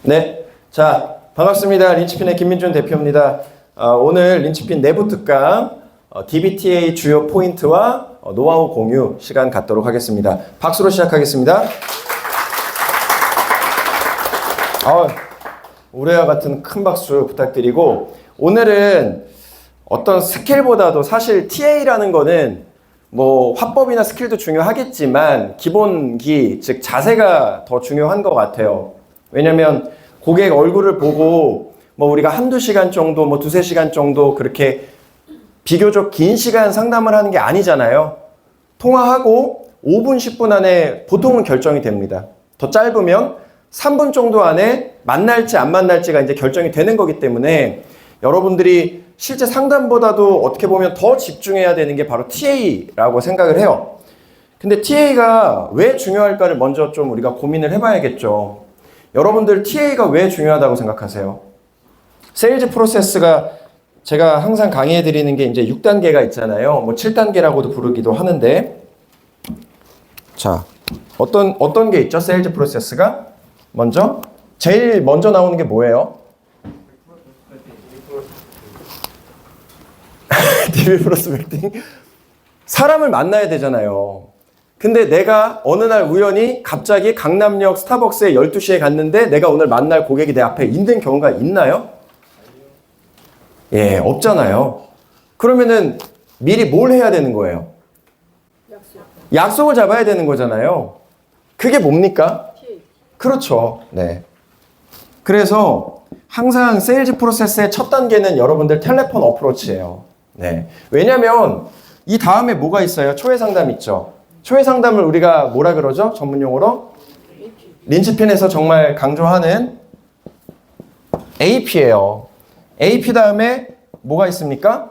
네, 자 반갑습니다. 린치핀의 김민준 대표입니다. 오늘 린치핀 내부 특강 DBTA 주요 포인트와 노하우 공유 시간 갖도록 하겠습니다. 박수로 시작하겠습니다. 올해와 같은 큰 박수 부탁드리고, 오늘은 어떤 스킬보다도 사실 TA라는 거는 뭐 화법이나 스킬도 중요하겠지만 기본기, 즉 자세가 더 중요한 것 같아요. 왜냐면 고객 얼굴을 보고 뭐 우리가 한두 시간 정도, 뭐 두세 시간 정도 그렇게 비교적 긴 시간 상담을 하는 게 아니잖아요. 통화하고 5분, 10분 안에 보통은 결정이 됩니다. 더 짧으면 3분 정도 안에 만날지 안 만날지가 이제 결정이 되는 거기 때문에 여러분들이 실제 상담보다도 어떻게 보면 더 집중해야 되는 게 바로 TA라고 생각을 해요. 근데 TA가 왜 중요할까를 먼저 좀 우리가 고민을 해봐야겠죠. 여러분들 TA가 왜 중요하다고 생각하세요? 세일즈 프로세스가 제가 항상 강의해 드리는 게 이제 6단계가 있잖아요. 뭐 7단계라고도 부르기도 하는데, 자, 어떤 게 있죠? 세일즈 프로세스가 제일 먼저 나오는 게 뭐예요? DB 프로스펙팅? 사람을 만나야 되잖아요. 근데 내가 어느 날 우연히 갑자기 강남역 스타벅스에 12시에 갔는데 내가 오늘 만날 고객이 내 앞에 있는 경우가 있나요? 예, 없잖아요. 그러면은 미리 뭘 해야 되는 거예요? 약속을 잡아야 되는 거잖아요. 그게 뭡니까? 그렇죠. 네. 그래서 항상 세일즈 프로세스의 첫 단계는 여러분들 텔레폰 어프로치예요. 네. 왜냐면 이 다음에 뭐가 있어요? 초회 상담 있죠. 초회 상담을 우리가 뭐라 그러죠? 전문 용어로? 린치핀에서 정말 강조하는 AP예요. AP 다음에 뭐가 있습니까?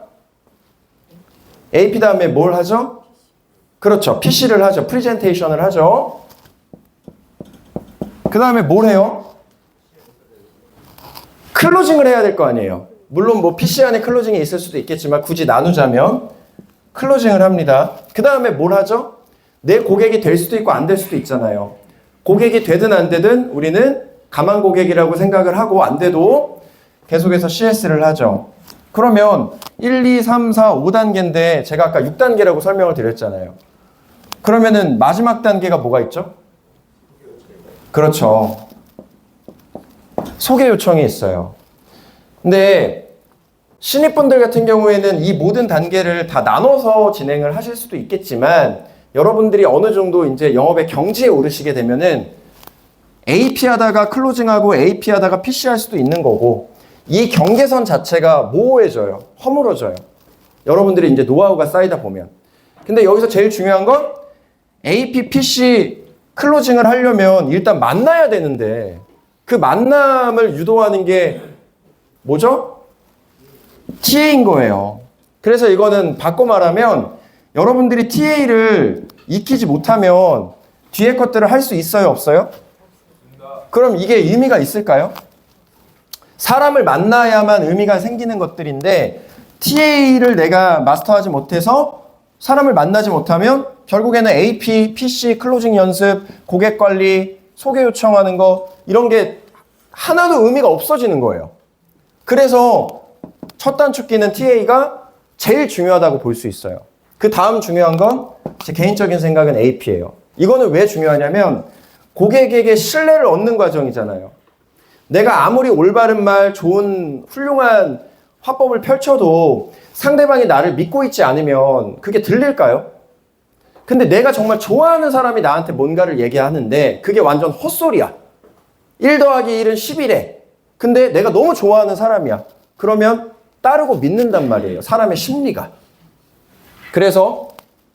AP 다음에 뭘 하죠? 그렇죠. PC를 하죠. 프리젠테이션을 하죠. 그 다음에 뭘 해요? 클로징을 해야 될 거 아니에요. 물론 뭐 PC 안에 클로징이 있을 수도 있겠지만 굳이 나누자면 클로징을 합니다. 그 다음에 뭘 하죠? 내 고객이 될 수도 있고 안 될 수도 있잖아요. 고객이 되든 안 되든 우리는 가만 고객이라고 생각을 하고, 안 돼도 계속해서 CS를 하죠. 그러면 1, 2, 3, 4, 5단계인데 제가 아까 6단계라고 설명을 드렸잖아요. 그러면은 마지막 단계가 뭐가 있죠? 그렇죠. 소개 요청이 있어요. 근데 신입분들 같은 경우에는 이 모든 단계를 다 나눠서 진행을 하실 수도 있겠지만, 여러분들이 어느 정도 이제 영업의 경지에 오르시게 되면은 AP 하다가 클로징하고 AP 하다가 PC 할 수도 있는 거고, 이 경계선 자체가 모호해져요. 허물어져요. 여러분들이 이제 노하우가 쌓이다 보면. 근데 여기서 제일 중요한 건 AP, PC 클로징을 하려면 일단 만나야 되는데, 그 만남을 유도하는 게 뭐죠? TA인 거예요. 그래서 이거는 바꿔 말하면 여러분들이 TA를 익히지 못하면 뒤에 것들을 할 수 있어요, 없어요? 그럼 이게 의미가 있을까요? 사람을 만나야만 의미가 생기는 것들인데, TA를 내가 마스터하지 못해서 사람을 만나지 못하면 결국에는 AP, PC, 클로징 연습, 고객 관리, 소개 요청하는 거, 이런 게 하나도 의미가 없어지는 거예요. 그래서 첫 단축키는 TA가 제일 중요하다고 볼 수 있어요. 그 다음 중요한 건 제 개인적인 생각은 AP예요. 이거는 왜 중요하냐면 고객에게 신뢰를 얻는 과정이잖아요. 내가 아무리 올바른 말, 좋은 훌륭한 화법을 펼쳐도 상대방이 나를 믿고 있지 않으면 그게 들릴까요? 근데 내가 정말 좋아하는 사람이 나한테 뭔가를 얘기하는데 그게 완전 헛소리야. 1 더하기 1은 11에. 근데 내가 너무 좋아하는 사람이야. 그러면 따르고 믿는단 말이에요. 사람의 심리가. 그래서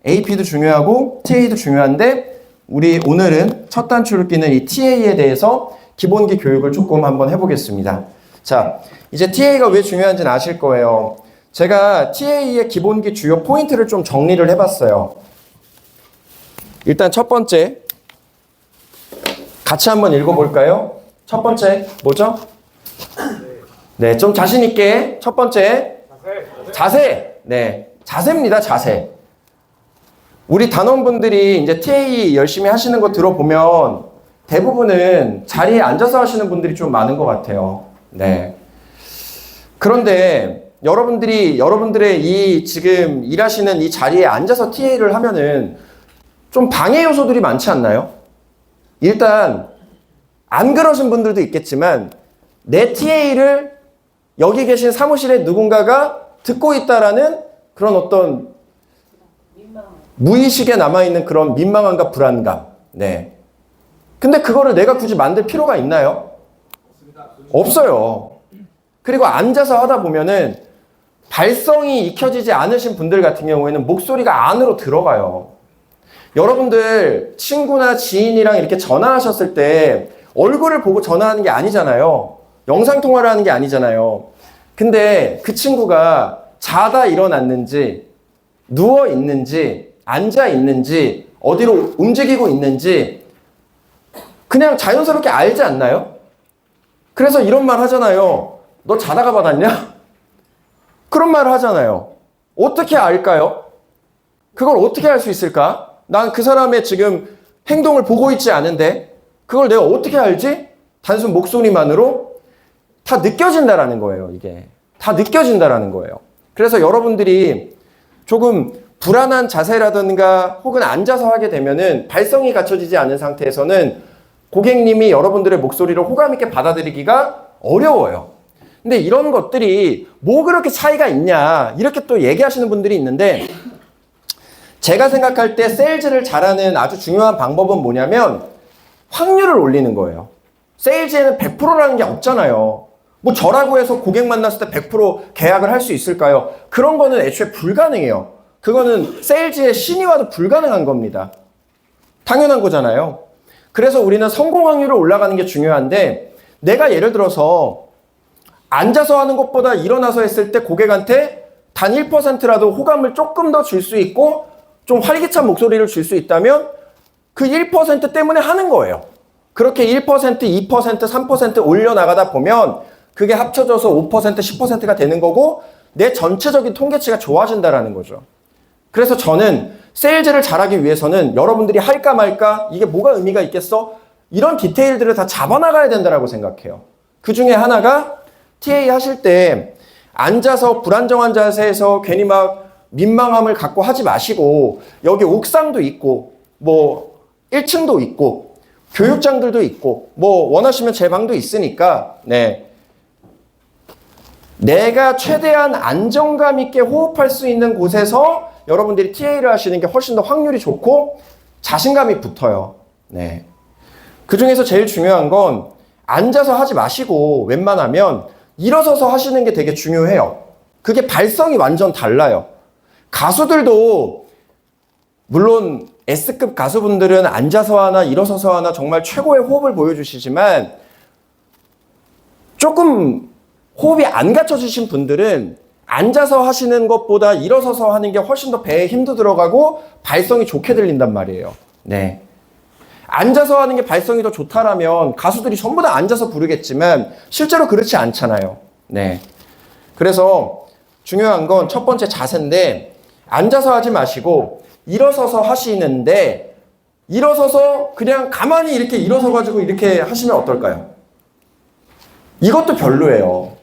AP도 중요하고 TA도 중요한데, 우리 오늘은 첫 단추를 끼는 이 TA에 대해서 기본기 교육을 조금 한번 해보겠습니다. 자, 이제 TA가 왜 중요한지는 아실 거예요. 제가 TA의 기본기 주요 포인트를 좀 정리를 해봤어요. 일단 첫 번째, 같이 한번 읽어볼까요? 첫 번째, 뭐죠? 네, 좀 자신있게. 첫 번째, 자세. 네, 자세입니다, 자세. 우리 단원분들이 이제 TA 열심히 하시는 거 들어보면 대부분은 자리에 앉아서 하시는 분들이 좀 많은 것 같아요. 네. 그런데 여러분들의 이 지금 일하시는 이 자리에 앉아서 TA를 하면은 좀 방해 요소들이 많지 않나요? 일단 안 그러신 분들도 있겠지만 내 TA를 여기 계신 사무실에 누군가가 듣고 있다라는 그런 어떤 무의식에 남아있는 그런 민망함과 불안감. 네. 근데 그거를 내가 굳이 만들 필요가 있나요? 없어요. 그리고 앉아서 하다 보면은 발성이 익혀지지 않으신 분들 같은 경우에는 목소리가 안으로 들어가요. 여러분들 친구나 지인이랑 이렇게 전화하셨을 때 얼굴을 보고 전화하는 게 아니잖아요. 영상통화를 하는 게 아니잖아요. 근데 그 친구가 자다 일어났는지 누워 있는지 앉아 있는지 어디로 움직이고 있는지 그냥 자연스럽게 알지 않나요? 그래서 이런 말 하잖아요. 너 자다가 받았냐? 그런 말을 하잖아요. 어떻게 알까요? 그걸 어떻게 알 수 있을까? 난 그 사람의 지금 행동을 보고 있지 않은데 그걸 내가 어떻게 알지? 단순 목소리만으로 다 느껴진다라는 거예요. 이게 다 느껴진다라는 거예요. 그래서 여러분들이 조금 불안한 자세라든가 혹은 앉아서 하게 되면은 발성이 갖춰지지 않은 상태에서는 고객님이 여러분들의 목소리를 호감 있게 받아들이기가 어려워요. 근데 이런 것들이 뭐 그렇게 차이가 있냐 이렇게 또 얘기하시는 분들이 있는데 제가 생각할 때 세일즈를 잘하는 아주 중요한 방법은 뭐냐면 확률을 올리는 거예요. 세일즈에는 100%라는 게 없잖아요. 뭐 저라고 해서 고객 만났을 때 100% 계약을 할 수 있을까요? 그런 거는 애초에 불가능해요. 그거는 세일즈의 신이 와도 불가능한 겁니다. 당연한 거잖아요. 그래서 우리는 성공 확률을 올라가는 게 중요한데 내가 예를 들어서 앉아서 하는 것보다 일어나서 했을 때 고객한테 단 1%라도 호감을 조금 더 줄 수 있고 좀 활기찬 목소리를 줄 수 있다면 그 1% 때문에 하는 거예요. 그렇게 1%, 2%, 3% 올려나가다 보면 그게 합쳐져서 5%, 10%가 되는 거고 내 전체적인 통계치가 좋아진다라는 거죠. 그래서 저는 세일즈를 잘하기 위해서는 여러분들이 할까 말까 이게 뭐가 의미가 있겠어? 이런 디테일들을 다 잡아나가야 된다고 생각해요. 그 중에 하나가 TA 하실 때 앉아서 불안정한 자세에서 괜히 막 민망함을 갖고 하지 마시고 여기 옥상도 있고 뭐 1층도 있고 교육장들도 있고 뭐 원하시면 제 방도 있으니까 네. 내가 최대한 안정감 있게 호흡할 수 있는 곳에서 여러분들이 TA를 하시는 게 훨씬 더 확률이 좋고 자신감이 붙어요. 네. 그 중에서 제일 중요한 건 앉아서 하지 마시고 웬만하면 일어서서 하시는 게 되게 중요해요. 그게 발성이 완전 달라요. 가수들도 물론 S급 가수분들은 앉아서 하나 일어서서 하나 정말 최고의 호흡을 보여주시지만 조금 호흡이 안 갖춰지신 분들은 앉아서 하시는 것보다 일어서서 하는 게 훨씬 더 배에 힘도 들어가고 발성이 좋게 들린단 말이에요. 네. 앉아서 하는 게 발성이 더 좋다라면 가수들이 전부 다 앉아서 부르겠지만 실제로 그렇지 않잖아요. 네. 그래서 중요한 건 첫 번째 자세인데 앉아서 하지 마시고 일어서서 하시는데 일어서서 그냥 가만히 이렇게 일어서 가지고 이렇게 하시면 어떨까요? 이것도 별로예요.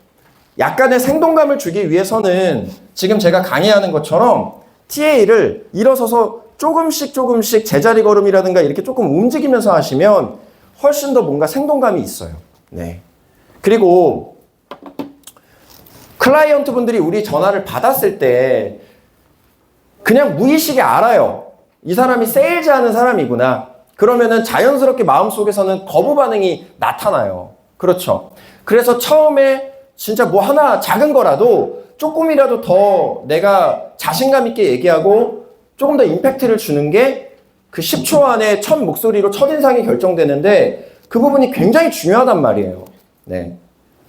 약간의 생동감을 주기 위해서는 지금 제가 강의하는 것처럼 TA를 일어서서 조금씩 제자리 걸음이라든가 이렇게 조금 움직이면서 하시면 훨씬 더 뭔가 생동감이 있어요. 네. 그리고 클라이언트 분들이 우리 전화를 받았을 때 그냥 무의식에 알아요. 이 사람이 세일즈 하는 사람이구나. 그러면은 자연스럽게 마음속에서는 거부 반응이 나타나요. 그렇죠. 그래서 처음에 진짜 뭐 하나 작은 거라도 조금이라도 더 내가 자신감 있게 얘기하고 조금 더 임팩트를 주는 게 그 10초 안에 첫 목소리로 첫인상이 결정되는데 그 부분이 굉장히 중요하단 말이에요. 네.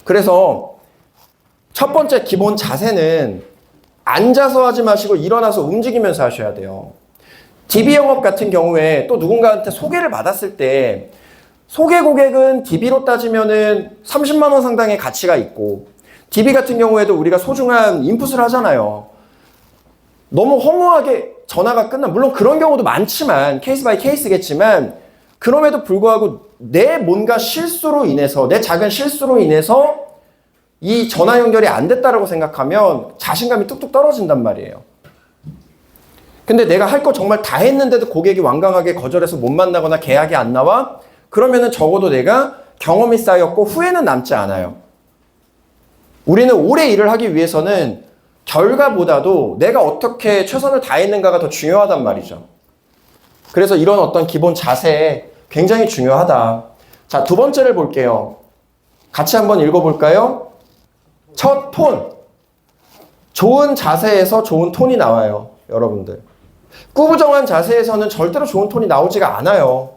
그래서 첫 번째 기본 자세는 앉아서 하지 마시고 일어나서 움직이면서 하셔야 돼요. DB 영업 같은 경우에 또 누군가한테 소개를 받았을 때 소개 고객은 DB로 따지면은 30만 원 상당의 가치가 있고 DB 같은 경우에도 우리가 소중한 인풋을 하잖아요. 너무 허무하게 전화가 끝나 물론 그런 경우도 많지만 케이스 바이 케이스겠지만 그럼에도 불구하고 내 뭔가 실수로 인해서, 내 작은 실수로 인해서 이 전화 연결이 안 됐다라고 생각하면 자신감이 뚝뚝 떨어진단 말이에요. 근데 내가 할 거 정말 다 했는데도 고객이 완강하게 거절해서 못 만나거나 계약이 안 나와? 그러면은 적어도 내가 경험이 쌓였고 후회는 남지 않아요. 우리는 오래 일을 하기 위해서는 결과보다도 내가 어떻게 최선을 다했는가가 더 중요하단 말이죠. 그래서 이런 어떤 기본 자세 굉장히 중요하다. 자, 두 번째를 볼게요. 같이 한번 읽어볼까요? 첫 톤. 좋은 자세에서 좋은 톤이 나와요. 여러분들. 꾸부정한 자세에서는 절대로 좋은 톤이 나오지가 않아요.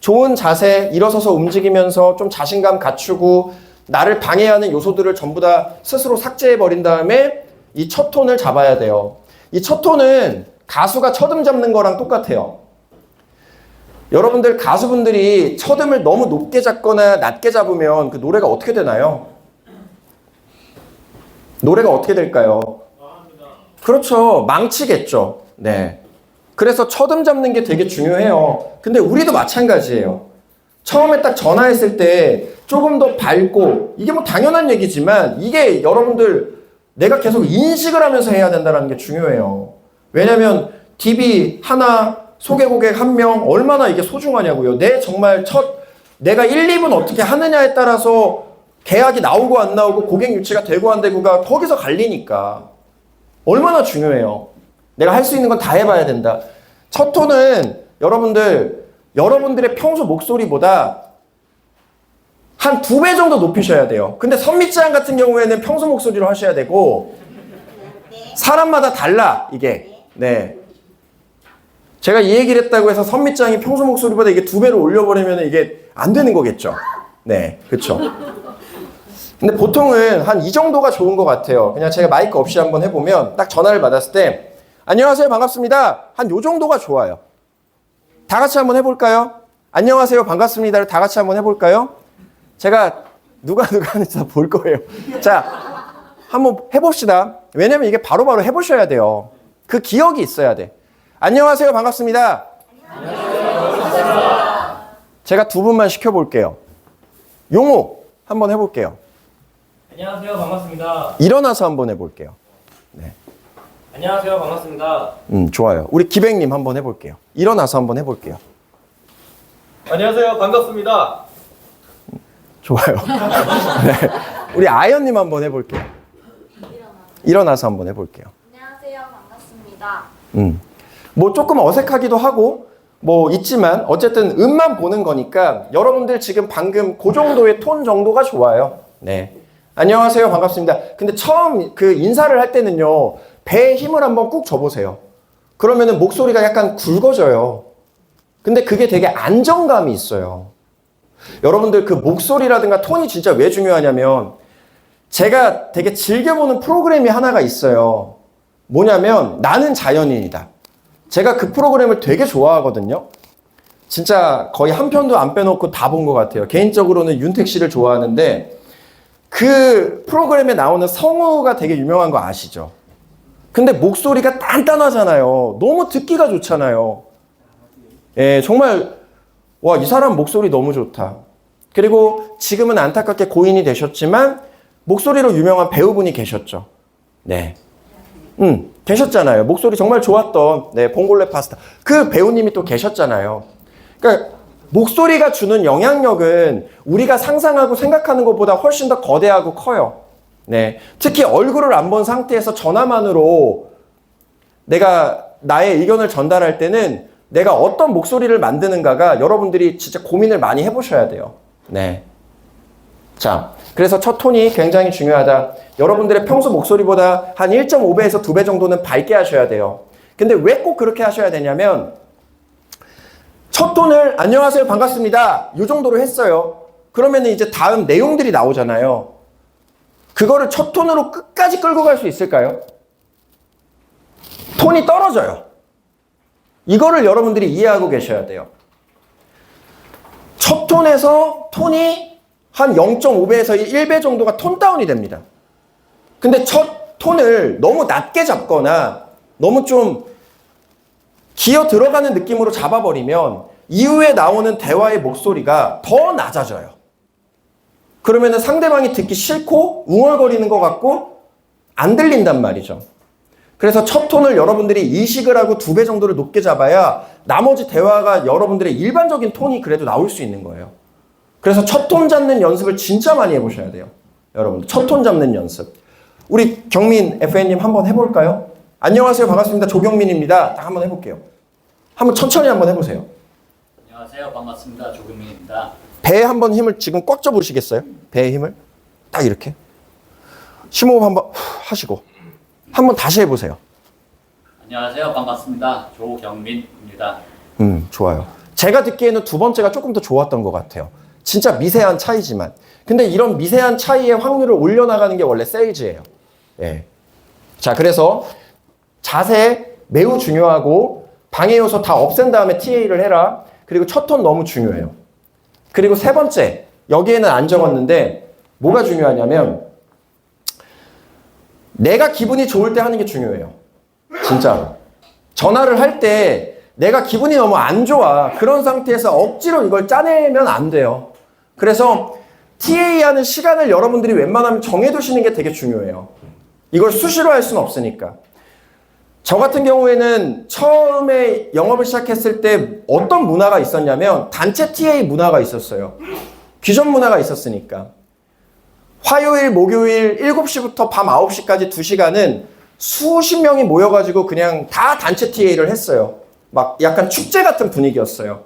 좋은 자세, 일어서서 움직이면서 좀 자신감 갖추고 나를 방해하는 요소들을 전부 다 스스로 삭제해버린 다음에 이 첫 톤을 잡아야 돼요. 이 첫 톤은 가수가 첫음 잡는 거랑 똑같아요. 여러분들 가수분들이 첫음을 너무 높게 잡거나 낮게 잡으면 그 노래가 어떻게 되나요? 노래가 어떻게 될까요? 그렇죠. 망치겠죠. 네. 그래서 첫음 잡는 게 되게 중요해요. 근데 우리도 마찬가지예요. 처음에 딱 전화했을 때 조금 더 밝고, 이게 뭐 당연한 얘기지만 이게 여러분들 내가 계속 인식을 하면서 해야 된다는 게 중요해요. 왜냐면 DB 하나, 소개 고객 한 명 얼마나 이게 소중하냐고요. 정말 내가 1, 2분 어떻게 하느냐에 따라서 계약이 나오고 안 나오고 고객 유치가 되고 안 되고가 거기서 갈리니까 얼마나 중요해요. 내가 할 수 있는 건 다 해봐야 된다. 첫 톤은 여러분들의 평소 목소리보다 한 2배 정도 높이셔야 돼요. 근데 선미짱 같은 경우에는 평소 목소리로 하셔야 되고 사람마다 달라 이게. 네. 제가 이 얘기를 했다고 해서 선미짱이 평소 목소리보다 이게 2배로 올려버리면 이게 안 되는 거겠죠. 네, 그렇죠. 근데 보통은 한 이 정도가 좋은 것 같아요. 그냥 제가 마이크 없이 한번 해보면 딱 전화를 받았을 때 안녕하세요 반갑습니다. 한 요 정도가 좋아요. 다 같이 한번 해볼까요? 안녕하세요 반갑습니다를 다 같이 한번 해볼까요? 제가 누가 하는지 다 볼 거예요. 자, 한번 해봅시다. 왜냐면 이게 바로바로 해보셔야 돼요. 그 기억이 있어야 돼. 안녕하세요 반갑습니다. 제가 두 분만 시켜볼게요. 용호 한번 해볼게요. 안녕하세요 반갑습니다. 일어나서 한번 해볼게요. 네. 안녕하세요 반갑습니다. 좋아요. 우리 기백님 한번 해볼게요. 일어나서 한번 해볼게요. 안녕하세요 반갑습니다. 좋아요. 네. 우리 아연님 한번 해볼게요. 일어나서 한번 해볼게요. 안녕하세요. 반갑습니다. 뭐 조금 어색하기도 하고 뭐 있지만 어쨌든 음만 보는 거니까 여러분들 지금 방금 그 정도의 톤 정도가 좋아요. 네. 안녕하세요. 반갑습니다. 근데 처음 그 인사를 할 때는요. 배에 힘을 한번 꾹 줘보세요. 그러면은 목소리가 약간 굵어져요. 근데 그게 되게 안정감이 있어요. 여러분들 그 목소리라든가 톤이 진짜 왜 중요하냐면 제가 되게 즐겨보는 프로그램이 하나가 있어요. 뭐냐면 나는 자연인이다. 제가 그 프로그램을 되게 좋아하거든요. 진짜 거의 한 편도 안 빼놓고 다 본 것 같아요. 개인적으로는 윤택 씨를 좋아하는데 그 프로그램에 나오는 성우가 되게 유명한 거 아시죠? 근데 목소리가 단단하잖아요. 너무 듣기가 좋잖아요. 예, 정말 와, 이 사람 목소리 너무 좋다. 그리고 지금은 안타깝게 고인이 되셨지만 목소리로 유명한 배우분이 계셨죠. 네. 계셨잖아요. 목소리 정말 좋았던, 네, 봉골레 파스타. 그 배우님이 또 계셨잖아요. 그러니까 목소리가 주는 영향력은 우리가 상상하고 생각하는 것보다 훨씬 더 거대하고 커요. 네. 특히 얼굴을 안 본 상태에서 전화만으로 내가 나의 의견을 전달할 때는 내가 어떤 목소리를 만드는가가 여러분들이 진짜 고민을 많이 해보셔야 돼요. 네. 자, 그래서 첫 톤이 굉장히 중요하다. 여러분들의 평소 목소리보다 한 1.5배에서 2배 정도는 밝게 하셔야 돼요. 근데 왜 꼭 그렇게 하셔야 되냐면 첫 톤을 안녕하세요 반갑습니다 이 정도로 했어요. 그러면 이제 다음 내용들이 나오잖아요. 그거를 첫 톤으로 끝까지 끌고 갈 수 있을까요? 톤이 떨어져요. 이거를 여러분들이 이해하고 계셔야 돼요. 첫 톤에서 톤이 한 0.5배에서 1배 정도가 톤 다운이 됩니다. 근데 첫 톤을 너무 낮게 잡거나 너무 좀 기어 들어가는 느낌으로 잡아버리면 이후에 나오는 대화의 목소리가 더 낮아져요. 그러면은 상대방이 듣기 싫고 웅얼거리는 것 같고 안 들린단 말이죠. 그래서 첫 톤을 여러분들이 인식을 하고 2배 정도를 높게 잡아야 나머지 대화가 여러분들의 일반적인 톤이 그래도 나올 수 있는 거예요. 그래서 첫 톤 잡는 연습을 진짜 많이 해보셔야 돼요. 여러분들 첫 톤 잡는 연습. 우리 경민 FA님 한번 해볼까요? 안녕하세요. 반갑습니다. 조경민입니다. 딱 한번 해볼게요. 한번 천천히 한번 해보세요. 안녕하세요. 반갑습니다. 조금민입니다. 배에 한번 힘을 지금 꽉 줘보시겠어요? 배에 힘을 딱 이렇게 심호흡 한번 하시고 한번 다시 해보세요. 안녕하세요. 반갑습니다. 조경민입니다. 좋아요. 제가 듣기에는 2번째가 조금 더 좋았던 것 같아요. 진짜 미세한 차이지만. 근데 이런 미세한 차이의 확률을 올려나가는 게 원래 세일즈예요. 예. 자, 그래서 자세 매우 중요하고 방해 요소 다 없앤 다음에 TA를 해라. 그리고 첫 톤 너무 중요해요. 그리고 3번째, 여기에는 안 적었는데 뭐가 중요하냐면 내가 기분이 좋을 때 하는 게 중요해요. 진짜로. 전화를 할 때 내가 기분이 너무 안 좋아. 그런 상태에서 억지로 이걸 짜내면 안 돼요. 그래서 TA 하는 시간을 여러분들이 웬만하면 정해두시는 게 되게 중요해요. 이걸 수시로 할 수는 없으니까. 저 같은 경우에는 처음에 영업을 시작했을 때 어떤 문화가 있었냐면 단체 TA 문화가 있었어요. 귀전 문화가 있었으니까. 화요일, 목요일 7시부터 밤 9시까지 2시간은 수십 명이 모여가지고 그냥 다 단체 TA를 했어요. 막 약간 축제 같은 분위기였어요.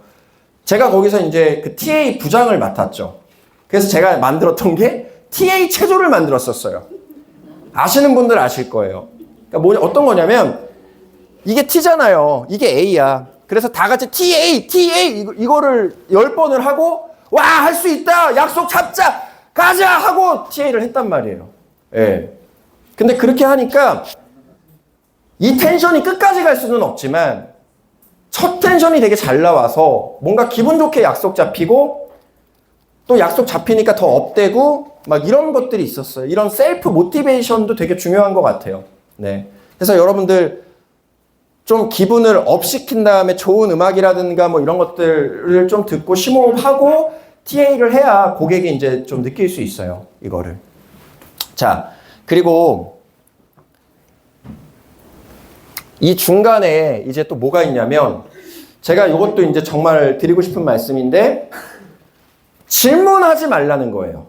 제가 거기서 이제 그 TA 부장을 맡았죠. 그래서 제가 만들었던 게 TA 체조를 만들었었어요. 아시는 분들 아실 거예요. 그러니까 어떤 거냐면 이게 T잖아요. 이게 A야. 그래서 다 같이 TA 이거를 10번을 하고 와, 할 수 있다. 약속 잡자. 가자 하고 TA를 했단 말이에요. 예. 근데 그렇게 하니까 이 텐션이 끝까지 갈 수는 없지만 첫 텐션이 되게 잘 나와서 뭔가 기분 좋게 약속 잡히고 또 약속 잡히니까 더 업되고 막 이런 것들이 있었어요. 이런 셀프 모티베이션도 되게 중요한 것 같아요. 네. 그래서 여러분들 좀 기분을 업시킨 다음에 좋은 음악이라든가 뭐 이런 것들을 좀 듣고 심호흡하고 TA를 해야 고객이 이제 좀 느낄 수 있어요. 이거를. 자, 그리고 이 중간에 이제 또 뭐가 있냐면 제가 이것도 이제 정말 드리고 싶은 말씀인데 질문하지 말라는 거예요.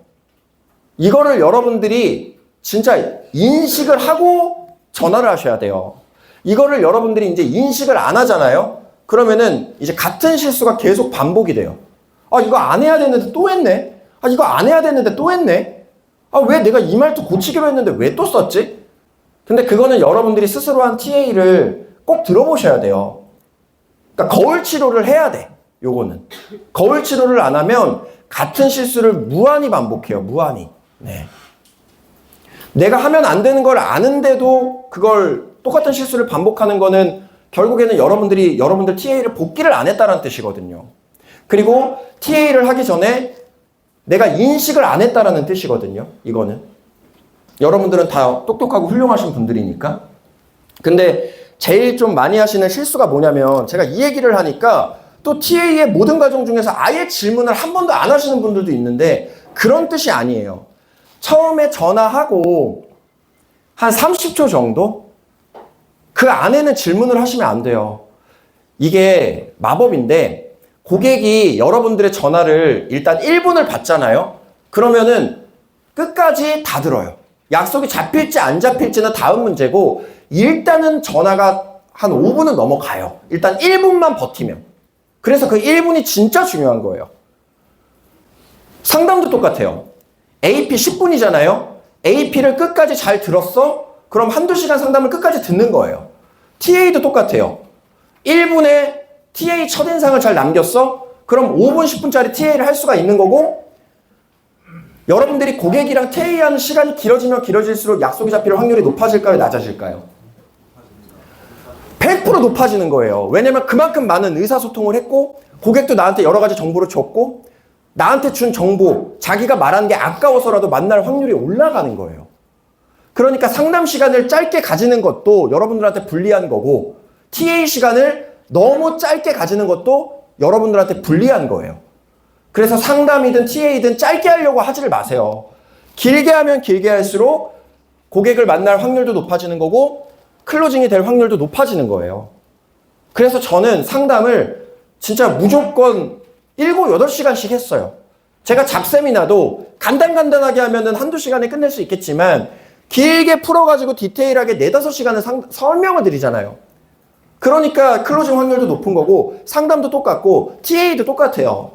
이거를 여러분들이 진짜 인식을 하고 전화를 하셔야 돼요. 이거를 여러분들이 이제 인식을 안 하잖아요. 그러면은 이제 같은 실수가 계속 반복이 돼요. 아, 이거 안 해야 되는데 또 했네. 아, 이거 안 해야 되는데 또 했네. 아, 왜 내가 이 말도 고치기로 했는데 왜 또 썼지? 근데 그거는 여러분들이 스스로 한 TA를 꼭 들어보셔야 돼요. 그러니까 거울 치료를 해야 돼. 요거는. 거울 치료를 안 하면 같은 실수를 무한히 반복해요. 무한히. 네. 내가 하면 안 되는 걸 아는데도 그걸 똑같은 실수를 반복하는 거는 결국에는 여러분들 TA를 복기를 안 했다는 뜻이거든요. 그리고 TA를 하기 전에 내가 인식을 안 했다라는 뜻이거든요. 이거는. 여러분들은 다 똑똑하고 훌륭하신 분들이니까. 근데 제일 좀 많이 하시는 실수가 뭐냐면 제가 이 얘기를 하니까 또 TA의 모든 과정 중에서 아예 질문을 한 번도 안 하시는 분들도 있는데 그런 뜻이 아니에요. 처음에 전화하고 한 30초 정도? 그 안에는 질문을 하시면 안 돼요. 이게 마법인데 고객이 여러분들의 전화를 일단 1분을 받잖아요. 그러면은 끝까지 다 들어요. 약속이 잡힐지 안 잡힐지는 다음 문제고 일단은 전화가 한 5분은 넘어가요. 일단 1분만 버티면. 그래서 그 1분이 진짜 중요한 거예요. 상담도 똑같아요. AP 10분이잖아요. AP를 끝까지 잘 들었어? 그럼 한두 시간 상담을 끝까지 듣는 거예요. TA도 똑같아요. 1분에 TA 첫인상을 잘 남겼어? 그럼 5분, 10분짜리 TA를 할 수가 있는 거고 여러분들이 고객이랑 TA하는 시간이 길어지면 길어질수록 약속이 잡힐 확률이 높아질까요? 낮아질까요? 100% 높아지는 거예요. 왜냐면 그만큼 많은 의사소통을 했고 고객도 나한테 여러 가지 정보를 줬고 나한테 준 정보, 자기가 말한 게 아까워서라도 만날 확률이 올라가는 거예요. 그러니까 상담 시간을 짧게 가지는 것도 여러분들한테 불리한 거고 TA 시간을 너무 짧게 가지는 것도 여러분들한테 불리한 거예요. 그래서 상담이든 TA든 짧게 하려고 하지를 마세요. 길게 하면 길게 할수록 고객을 만날 확률도 높아지는 거고 클로징이 될 확률도 높아지는 거예요. 그래서 저는 상담을 진짜 무조건 7, 8시간씩 했어요. 제가 잡세미나도 간단하게 하면은 한두 시간에 끝낼 수 있겠지만 길게 풀어가지고 디테일하게 4, 5시간을 설명을 드리잖아요. 그러니까 클로징 확률도 높은 거고 상담도 똑같고 TA도 똑같아요.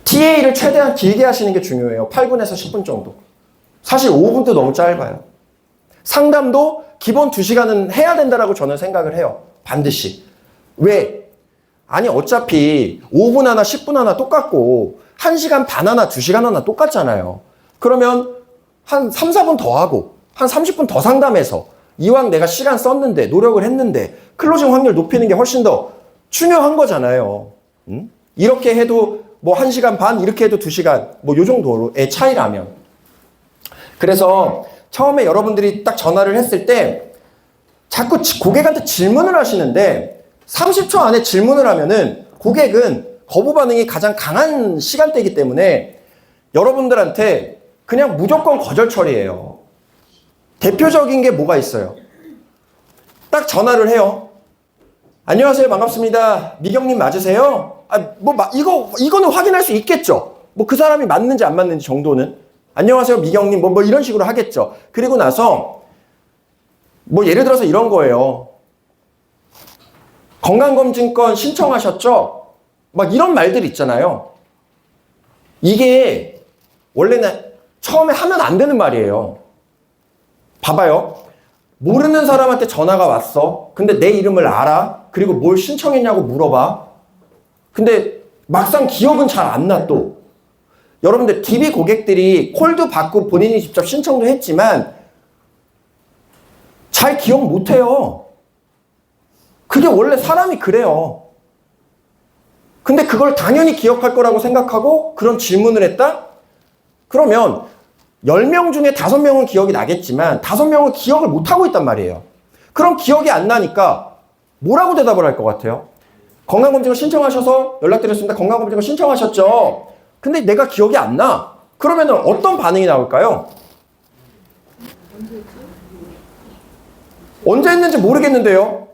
TA를 최대한 길게 하시는 게 중요해요. 8분에서 10분 정도. 사실 5분도 너무 짧아요. 상담도 기본 2시간은 해야 된다라고 저는 생각을 해요. 반드시. 왜? 아니 어차피 5분 하나 10분 하나 똑같고 1시간 반 하나 2시간 하나 똑같잖아요. 그러면 한 3, 4분 더 하고 한 30분 더 상담해서 이왕 내가 시간 썼는데 노력을 했는데 클로징 확률 높이는 게 훨씬 더 중요한 거잖아요. 이렇게 해도 뭐 1시간 반 이렇게 해도 2시간 뭐 요 정도의 차이라면. 그래서 처음에 여러분들이 딱 전화를 했을 때 자꾸 고객한테 질문을 하시는데 30초 안에 질문을 하면은 고객은 거부 반응이 가장 강한 시간대이기 때문에 여러분들한테 그냥 무조건 거절 처리해요. 대표적인 게 뭐가 있어요? 딱 전화를 해요. 안녕하세요, 반갑습니다. 미경님 맞으세요? 이거는 확인할 수 있겠죠. 뭐 그 사람이 맞는지 안 맞는지 정도는. 안녕하세요, 미경님. 뭐 이런 식으로 하겠죠. 그리고 나서 뭐 예를 들어서 이런 거예요. 건강검진권 신청하셨죠? 막 이런 말들 있잖아요. 이게 원래는 처음에 하면 안 되는 말이에요. 봐봐요. 모르는 사람한테 전화가 왔어. 근데 내 이름을 알아. 그리고 뭘 신청했냐고 물어봐. 근데 막상 기억은 잘 안 나 또. 여러분들 DB 고객들이 콜도 받고 본인이 직접 신청도 했지만 잘 기억 못 해요. 그게 원래 사람이 그래요. 근데 그걸 당연히 기억할 거라고 생각하고 그런 질문을 했다? 그러면 10명 중에 5명은 기억이 나겠지만 5명은 기억을 못하고 있단 말이에요. 그럼 기억이 안 나니까 뭐라고 대답을 할 것 같아요? 건강검진을 신청하셔서 연락드렸습니다. 건강검진을 신청하셨죠? 근데 내가 기억이 안 나. 그러면 어떤 반응이 나올까요? 언제 했는지 모르겠는데요?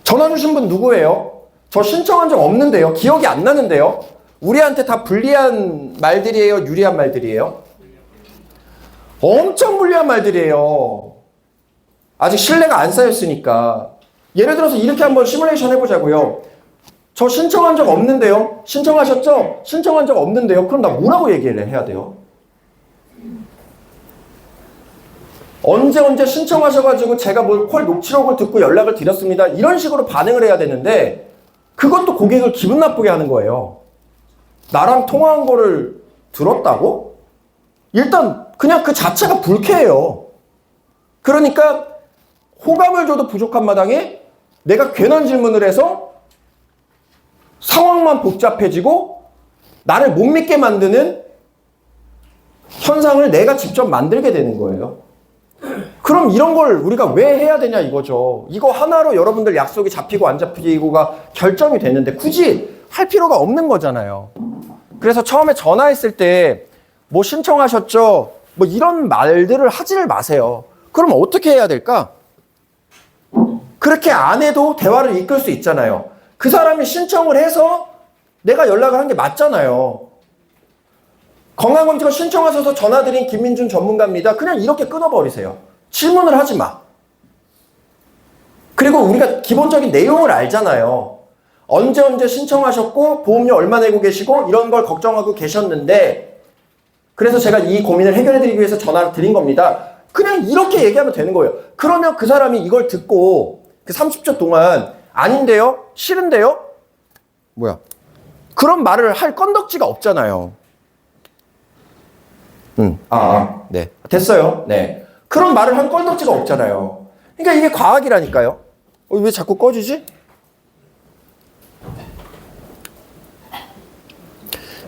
전화 주신 분 누구예요? 저 신청한 적 없는데요? 기억이 안 나는데요? 우리한테 다 불리한 말들이에요? 유리한 말들이에요? 엄청 불리한 말들이에요. 아직 신뢰가 안 쌓였으니까. 예를 들어서 이렇게 한번 시뮬레이션 해보자고요. 저 신청한 적 없는데요? 신청하셨죠? 신청한 적 없는데요? 그럼 나 뭐라고 얘기를 해야 돼요? 언제 신청하셔가지고 제가 뭐 콜 녹취록을 듣고 연락을 드렸습니다. 이런 식으로 반응을 해야 되는데 그것도 고객을 기분 나쁘게 하는 거예요. 나랑 통화한 거를 들었다고? 일단 그냥 그 자체가 불쾌해요. 그러니까 호감을 줘도 부족한 마당에 내가 괜한 질문을 해서 상황만 복잡해지고 나를 못 믿게 만드는 현상을 내가 직접 만들게 되는 거예요. 그럼 이런 걸 우리가 왜 해야 되냐 이거죠. 이거 하나로 여러분들 약속이 잡히고 안 잡히고가 결정이 되는데 굳이 할 필요가 없는 거잖아요. 그래서 처음에 전화했을 때 뭐 신청하셨죠? 뭐 이런 말들을 하지를 마세요. 그럼 어떻게 해야 될까? 그렇게 안 해도 대화를 이끌 수 있잖아요. 그 사람이 신청을 해서 내가 연락을 한 게 맞잖아요. 건강검진을 신청하셔서 전화드린 김민준 전문가입니다. 그냥 이렇게 끊어버리세요. 질문을 하지 마. 그리고 우리가 기본적인 내용을 알잖아요. 언제 신청하셨고 보험료 얼마 내고 계시고 이런 걸 걱정하고 계셨는데 그래서 제가 이 고민을 해결해드리기 위해서 전화를 드린 겁니다. 그냥 이렇게 얘기하면 되는 거예요. 그러면 그 사람이 이걸 듣고 그 30초 동안 아닌데요? 싫은데요? 뭐야? 그런 말을 할 건덕지가 없잖아요. 네. 됐어요. 네. 그런 말을 할 건덕지가 없잖아요. 그러니까 이게 과학이라니까요. 왜 자꾸 꺼지지?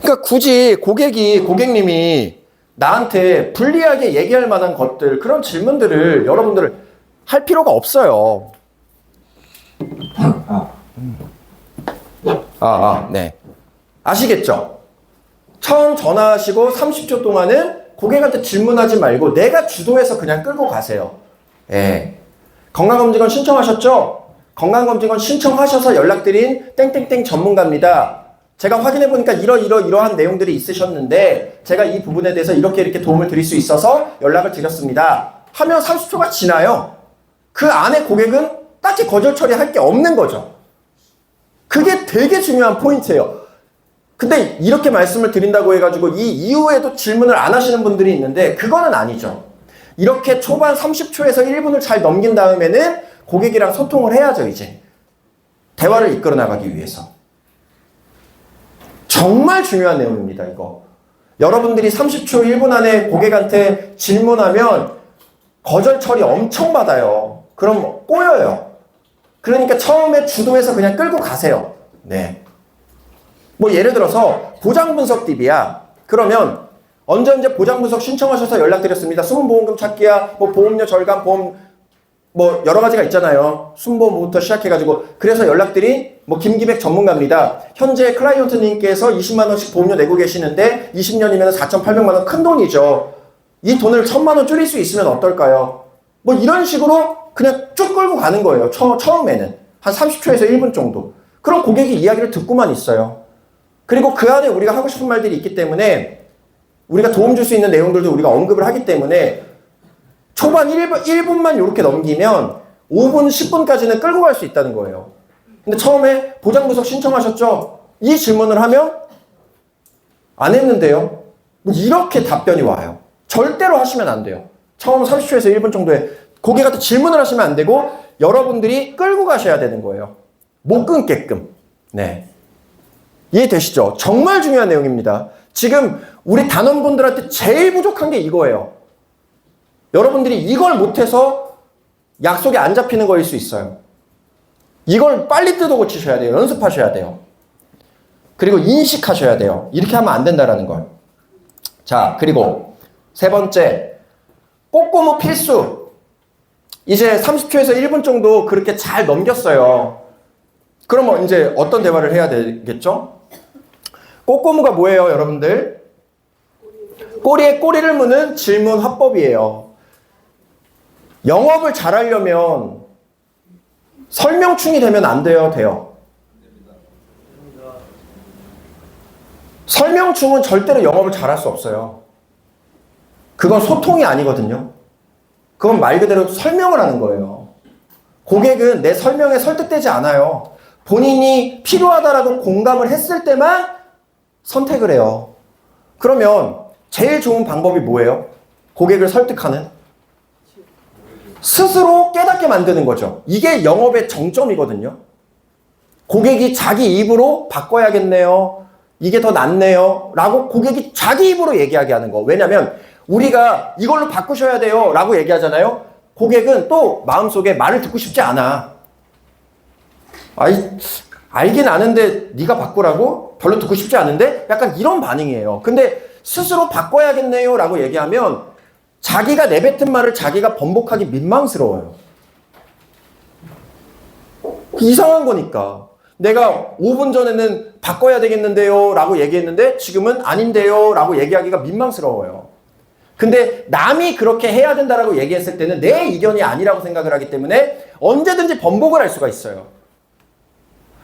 그러니까 굳이 고객님이 나한테 불리하게 얘기할 만한 것들, 그런 질문들을 여러분들 할 필요가 없어요. 네. 아시겠죠? 처음 전화하시고 30초 동안은 고객한테 질문하지 말고 내가 주도해서 그냥 끌고 가세요. 예. 건강검진원 신청하셨죠? 건강검진원 신청하셔서 연락드린 땡땡땡 전문가입니다. 제가 확인해보니까 이러한 내용들이 있으셨는데 제가 이 부분에 대해서 이렇게 도움을 드릴 수 있어서 연락을 드렸습니다. 하면 30초가 지나요. 그 안에 고객은 딱히 거절 처리할 게 없는 거죠. 그게 되게 중요한 포인트예요. 근데 이렇게 말씀을 드린다고 해가지고 이 이후에도 질문을 안 하시는 분들이 있는데 그거는 아니죠. 이렇게 초반 30초에서 1분을 잘 넘긴 다음에는 고객이랑 소통을 해야죠, 이제. 대화를 이끌어 나가기 위해서. 정말 중요한 내용입니다, 이거. 여러분들이 30초, 1분 안에 고객한테 질문하면 거절 처리 엄청 받아요. 그럼 꼬여요. 그러니까 처음에 주도해서 그냥 끌고 가세요. 네. 뭐 예를 들어서 보장 분석 DB야. 그러면 언제 보장 분석 신청하셔서 연락드렸습니다. 숨보험금 찾기야, 뭐 보험료 절감, 보험 뭐 여러 가지가 있잖아요. 순보험부터 시작해가지고 그래서 연락드린 뭐 김기백 전문가입니다. 현재 클라이언트님께서 20만 원씩 보험료 내고 계시는데 20년이면 4,800만 원 큰 돈이죠. 이 돈을 1,000만 원 줄일 수 있으면 어떨까요? 뭐 이런 식으로 그냥 쭉 끌고 가는 거예요. 처음에는 한 30초에서 1분 정도. 그럼 고객이 이야기를 듣고만 있어요. 그리고 그 안에 우리가 하고 싶은 말들이 있기 때문에 우리가 도움 줄 수 있는 내용들도 우리가 언급을 하기 때문에 초반 1분만 이렇게 넘기면 5분, 10분까지는 끌고 갈 수 있다는 거예요. 근데 처음에 보장 분석 신청하셨죠? 이 질문을 하면 안 했는데요. 이렇게 답변이 와요. 절대로 하시면 안 돼요. 처음 30초에서 1분 정도에 고객한테 질문을 하시면 안 되고 여러분들이 끌고 가셔야 되는 거예요. 못 끊게끔. 네. 이해되시죠? 정말 중요한 내용입니다. 지금 우리 단원분들한테 제일 부족한 게 이거예요. 여러분들이 이걸 못해서 약속이 안 잡히는 거일 수 있어요. 이걸 빨리 뜯어 고치셔야 돼요. 연습하셔야 돼요. 그리고 인식하셔야 돼요. 이렇게 하면 안 된다라는 걸. 자, 그리고 세 번째, 꼬꼬무 필수. 이제 30초에서 1분 정도 그렇게 잘 넘겼어요. 그러면 이제 어떤 대화를 해야 되겠죠? 꼬꼬무가 뭐예요, 여러분들? 꼬리에 꼬리를 무는 질문 화법이에요. 영업을 잘하려면 설명충이 되면 안 돼요, 돼요? 설명충은 절대로 영업을 잘할 수 없어요. 그건 소통이 아니거든요. 그건 말 그대로 설명을 하는 거예요. 고객은 내 설명에 설득되지 않아요. 본인이 필요하다라고 공감을 했을 때만 선택을 해요. 그러면 제일 좋은 방법이 뭐예요? 고객을 설득하는? 스스로 깨닫게 만드는 거죠. 이게 영업의 정점이거든요. 고객이 자기 입으로 바꿔야겠네요. 이게 더 낫네요. 라고 고객이 자기 입으로 얘기하게 하는 거. 왜냐면 우리가 이걸로 바꾸셔야 돼요. 라고 얘기하잖아요. 고객은 또 마음속에 말을 듣고 싶지 않아. 알긴 아는데 네가 바꾸라고? 별로 듣고 싶지 않은데? 약간 이런 반응이에요. 근데 스스로 바꿔야겠네요. 라고 얘기하면 자기가 내뱉은 말을 자기가 번복하기 민망스러워요. 이상한 거니까. 내가 5분 전에는 바꿔야 되겠는데요. 라고 얘기했는데 지금은 아닌데요. 라고 얘기하기가 민망스러워요. 근데 남이 그렇게 해야 된다라고 얘기했을 때는 내 의견이 아니라고 생각을 하기 때문에 언제든지 번복을 할 수가 있어요.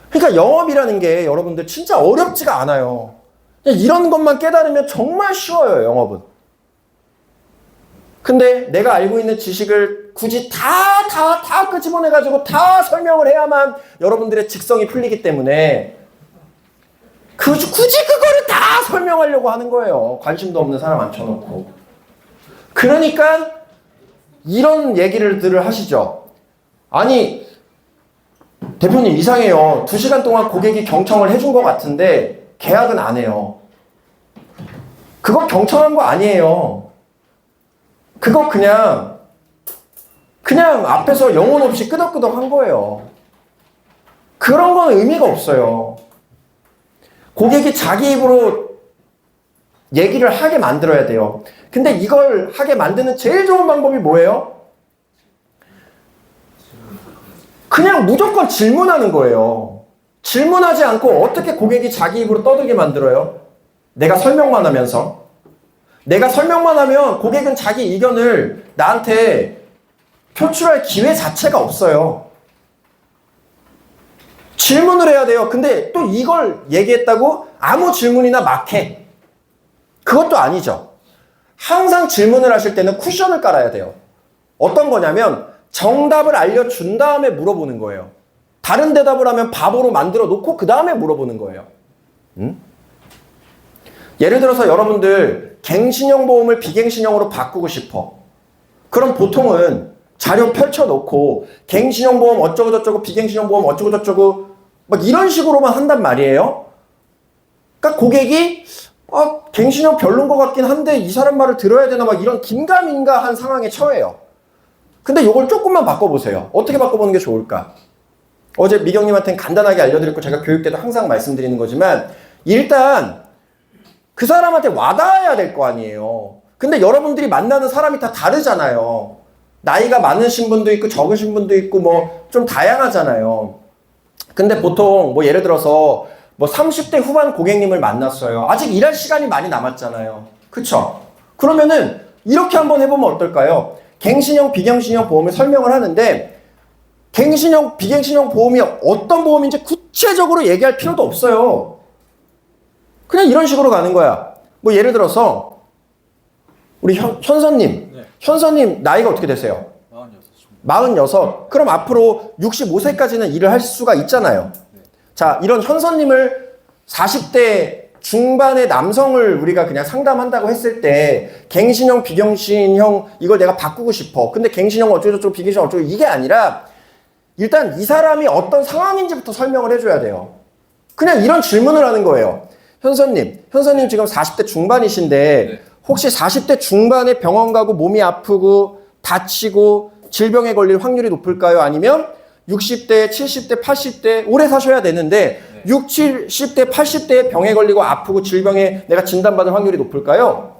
그러니까 영업이라는 게 여러분들 진짜 어렵지가 않아요. 이런 것만 깨달으면 정말 쉬워요, 영업은. 근데 내가 알고 있는 지식을 굳이 다 끄집어내가지고 다 설명을 해야만 여러분들의 직성이 풀리기 때문에 굳이 그거를 다 설명하려고 하는 거예요. 관심도 없는 사람 앉혀놓고. 그러니까 이런 얘기를 하시죠. 아니, 대표님 이상해요. 2시간 동안 고객이 경청을 해준 것 같은데 계약은 안 해요. 그거 경청한 거 아니에요. 그거 그냥 앞에서 영혼 없이 끄덕끄덕 한 거예요. 그런 건 의미가 없어요. 고객이 자기 입으로 얘기를 하게 만들어야 돼요. 근데 이걸 하게 만드는 제일 좋은 방법이 뭐예요? 그냥 무조건 질문하는 거예요. 질문하지 않고 어떻게 고객이 자기 입으로 떠들게 만들어요? 내가 설명만 하면서. 내가 설명만 하면 고객은 자기 의견을 나한테 표출할 기회 자체가 없어요. 질문을 해야 돼요. 근데 또 이걸 얘기했다고 아무 질문이나 막 해. 그것도 아니죠. 항상 질문을 하실 때는 쿠션을 깔아야 돼요. 어떤 거냐면 정답을 알려준 다음에 물어보는 거예요. 다른 대답을 하면 바보로 만들어 놓고 그 다음에 물어보는 거예요. 예를 들어서 여러분들 갱신형 보험을 비갱신형으로 바꾸고 싶어. 그럼 보통은 자료 펼쳐놓고 갱신형 보험 어쩌고저쩌고 비갱신형 보험 어쩌고저쩌고 막 이런 식으로만 한단 말이에요. 그러니까 고객이 갱신형 별론 것 같긴 한데 이 사람 말을 들어야 되나 막 이런 긴가민가한 상황에 처해요. 근데 이걸 조금만 바꿔보세요. 어떻게 바꿔보는 게 좋을까? 어제 미경님한테는 간단하게 알려드렸고 제가 교육 때도 항상 말씀드리는 거지만 일단 그 사람한테 와닿아야 될 거 아니에요. 근데 여러분들이 만나는 사람이 다 다르잖아요. 나이가 많으신 분도 있고 적으신 분도 있고 뭐 좀 다양하잖아요. 근데 보통 뭐 예를 들어서 뭐 30대 후반 고객님을 만났어요. 아직 일할 시간이 많이 남았잖아요. 그쵸? 그러면은 이렇게 한번 해보면 어떨까요? 갱신형, 비갱신형 보험을 설명을 하는데 갱신형, 비갱신형 보험이 어떤 보험인지 구체적으로 얘기할 필요도 없어요. 그냥 이런 식으로 가는 거야. 뭐 예를 들어서 우리 현서님, 네. 현서님 나이가 어떻게 되세요? 46. 그럼 앞으로 65세까지는 일을 할 수가 있잖아요. 네. 자, 이런 현서님을 40대 중반의 남성을 우리가 그냥 상담한다고 했을 때 갱신형, 비갱신형 이걸 내가 바꾸고 싶어. 근데 갱신형 어쩌고저쩌고 비갱신형 어쩌고 이게 아니라 일단 이 사람이 어떤 상황인지부터 설명을 해줘야 돼요. 그냥 이런 질문을 하는 거예요. 현서님 지금 40대 중반이신데 네. 혹시 40대 중반에 병원 가고 몸이 아프고 다치고 질병에 걸릴 확률이 높을까요? 아니면 60대, 70대, 80대 오래 사셔야 되는데 네. 60, 70대, 80대에 병에 걸리고 아프고 질병에 내가 진단받을 확률이 높을까요?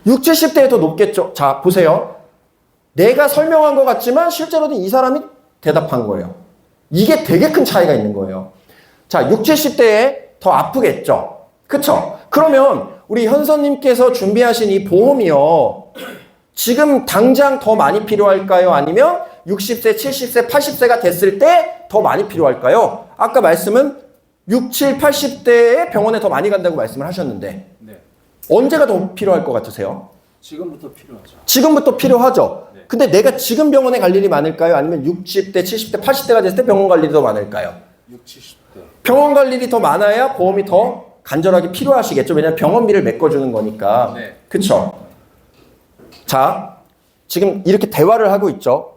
60, 70대에 더 높겠죠. 자, 보세요. 내가 설명한 것 같지만 실제로는 이 사람이 대답한 거예요. 이게 되게 큰 차이가 있는 거예요. 자, 60, 70대에 더 아프겠죠. 그쵸? 그러면 우리 현서님께서 준비하신 이 보험이요. 지금 당장 더 많이 필요할까요? 아니면 60세, 70세, 80세가 됐을 때 더 많이 필요할까요? 아까 말씀은 60, 80대에 병원에 더 많이 간다고 말씀을 하셨는데 네. 언제가 더 필요할 것 같으세요? 지금부터 필요하죠. 지금부터 필요하죠. 네. 근데 내가 지금 병원에 갈 일이 많을까요? 아니면 60대, 70대, 80대가 됐을 때 병원 갈 일이 더 많을까요? 60, 70대. 병원 갈 일이 더 많아야 보험이 더 간절하게 필요하시겠죠. 왜냐하면 병원비를 메꿔주는 거니까. 네. 그쵸? 자, 지금 이렇게 대화를 하고 있죠.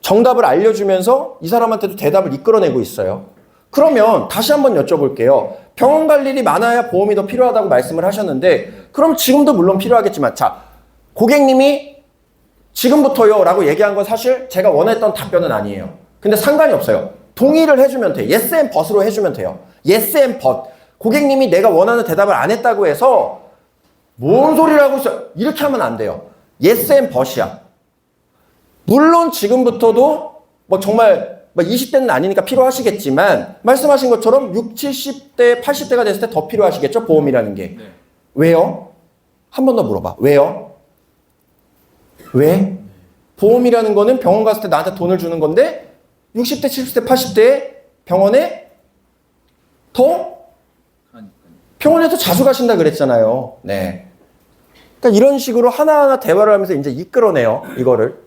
정답을 알려주면서 이 사람한테도 대답을 이끌어내고 있어요. 그러면 다시 한번 여쭤볼게요. 병원 갈 일이 많아야 보험이 더 필요하다고 말씀을 하셨는데 그럼 지금도 물론 필요하겠지만 자, 고객님이 지금부터요 라고 얘기한 건 사실 제가 원했던 답변은 아니에요. 근데 상관이 없어요. 동의를 해주면 돼요. yes and but으로 해주면 돼요. yes and but. 고객님이 내가 원하는 대답을 안 했다고 해서 뭔 소리를 하고 있어? 이렇게 하면 안 돼요. yes and but이야. 물론 지금부터도 뭐 정말 20대는 아니니까 필요하시겠지만 말씀하신 것처럼 60, 70대, 80대가 됐을 때 더 필요하시겠죠? 보험이라는 게. 네. 왜요? 한 번 더 물어봐. 왜요? 왜? 보험이라는 거는 병원 갔을 때 나한테 돈을 주는 건데 60대, 70대, 80대에 병원에 더 병원에 더 자주 가신다 그랬잖아요. 네. 그러니까 이런 식으로 하나하나 대화를 하면서 이제 이끌어내요. 이거를.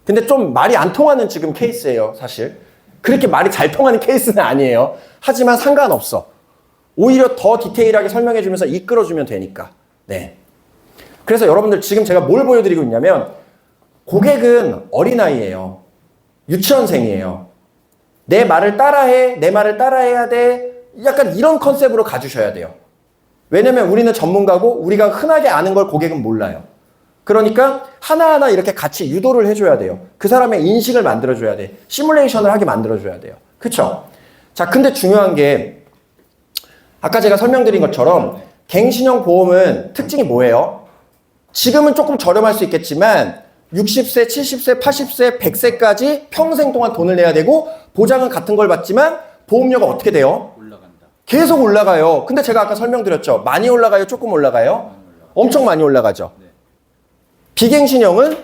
근데 좀 말이 안 통하는 지금 케이스예요, 사실. 그렇게 말이 잘 통하는 케이스는 아니에요. 하지만 상관없어. 오히려 더 디테일하게 설명해주면서 이끌어주면 되니까. 네. 그래서 여러분들 지금 제가 뭘 보여드리고 있냐면 고객은 어린아이예요. 유치원생이에요. 내 말을 따라해, 내 말을 따라해야 돼. 약간 이런 컨셉으로 가주셔야 돼요. 왜냐면 우리는 전문가고 우리가 흔하게 아는 걸 고객은 몰라요. 그러니까 하나하나 이렇게 같이 유도를 해줘야 돼요. 그 사람의 인식을 만들어줘야 돼. 시뮬레이션을 하게 만들어줘야 돼요. 그쵸? 자, 근데 중요한 게 아까 제가 설명드린 것처럼 갱신형 보험은 특징이 뭐예요? 지금은 조금 저렴할 수 있겠지만 60세, 70세, 80세, 100세까지 평생 동안 돈을 내야 되고 보장은 같은 걸 받지만 보험료가 어떻게 돼요? 올라간다. 계속 올라가요. 근데 제가 아까 설명드렸죠. 많이 올라가요? 조금 올라가요? 엄청 많이 올라가죠. 네. 비갱신형은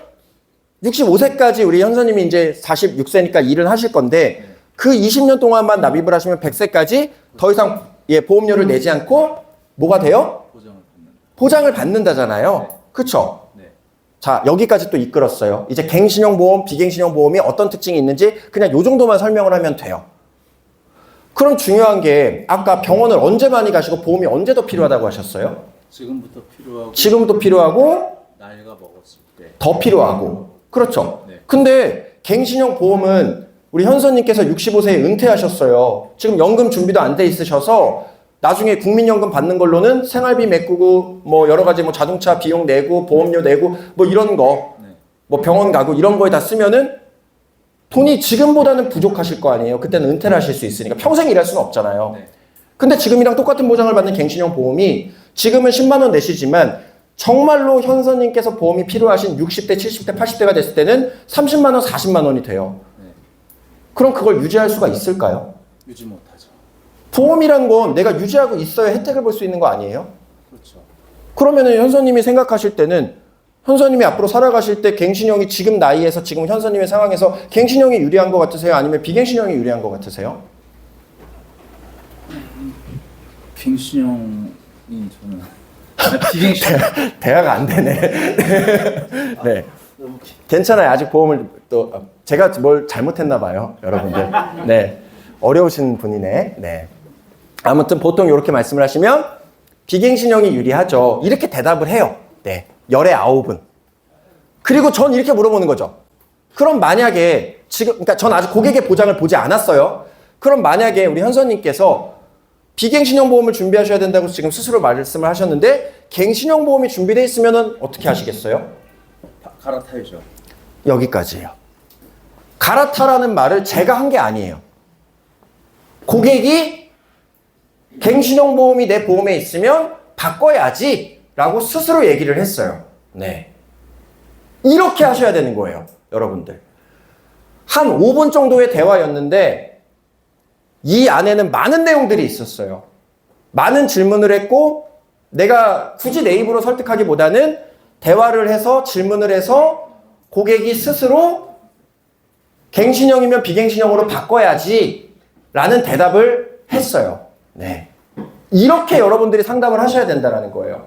65세까지 우리 현서님이 이제 46세니까 일을 하실 건데 그 20년 동안만 납입을 하시면 100세까지 더 이상 보험료를 내지 않고 뭐가 돼요? 보장을 받는다. 보장을 받는다잖아요. 그쵸? 네. 자, 여기까지 또 이끌었어요. 이제 갱신형 보험, 비갱신형 보험이 어떤 특징이 있는지 그냥 요 정도만 설명을 하면 돼요. 그럼 중요한 게 아까 병원을 언제 많이 가시고 보험이 언제 더 필요하다고 하셨어요? 지금부터 필요하고 지금도 필요하고 나이가 먹었을 때. 더 필요하고. 그렇죠. 네. 근데 갱신형 보험은 우리 현서님께서 65세에 은퇴하셨어요. 지금 연금 준비도 안 돼 있으셔서 나중에 국민연금 받는 걸로는 생활비 메꾸고 뭐 여러 가지 뭐 자동차 비용 내고 보험료 내고 뭐 이런 거 네. 뭐 병원 가고 이런 거에 다 쓰면은 돈이 지금보다는 부족하실 거 아니에요. 그때는 은퇴를 하실 수 있으니까 평생 일할 수는 없잖아요. 네. 근데 지금이랑 똑같은 보장을 받는 갱신형 보험이 지금은 10만 원 내시지만 정말로 현서님께서 보험이 필요하신 60대, 70대, 80대가 됐을 때는 30만 원, 40만 원이 돼요. 네. 그럼 그걸 유지할 수가 있을까요? 유지 못하죠. 보험이란 건 내가 유지하고 있어야 혜택을 볼 수 있는 거 아니에요? 그렇죠. 그러면은 현서님이 생각하실 때는 현서님이 앞으로 살아가실 때 갱신형이 지금 나이에서 지금 현서님의 상황에서 갱신형이 유리한 것 같으세요? 아니면 비갱신형이 유리한 것 같으세요? 갱신형이 저는 비갱신. 대화가 안 되네. 네. 괜찮아요. 아직 보험을 또 제가 뭘 잘못했나 봐요, 여러분들. 네. 어려우신 분이네. 네. 아무튼 보통 이렇게 말씀을 하시면 비갱신형이 유리하죠. 이렇게 대답을 해요. 네. 열의 9은. 그리고 전 이렇게 물어보는 거죠. 그럼 만약에 지금 그러니까 전 아직 고객의 보장을 보지 않았어요. 그럼 만약에 우리 현서님께서 비갱신형 보험을 준비하셔야 된다고 지금 스스로 말씀을 하셨는데 갱신형 보험이 준비되어 있으면 어떻게 하시겠어요? 갈아타야죠. 여기까지예요. 갈아타라는 말을 제가 한 게 아니에요. 고객이 갱신형 보험이 내 보험에 있으면 바꿔야지 라고 스스로 얘기를 했어요. 네. 이렇게 하셔야 되는 거예요. 여러분들. 한 5분 정도의 대화였는데 이 안에는 많은 내용들이 있었어요. 많은 질문을 했고 내가 굳이 내 입으로 설득하기보다는 대화를 해서 질문을 해서 고객이 스스로 갱신형이면 비갱신형으로 바꿔야지 라는 대답을 했어요. 네. 이렇게 여러분들이 상담을 하셔야 된다는 거예요.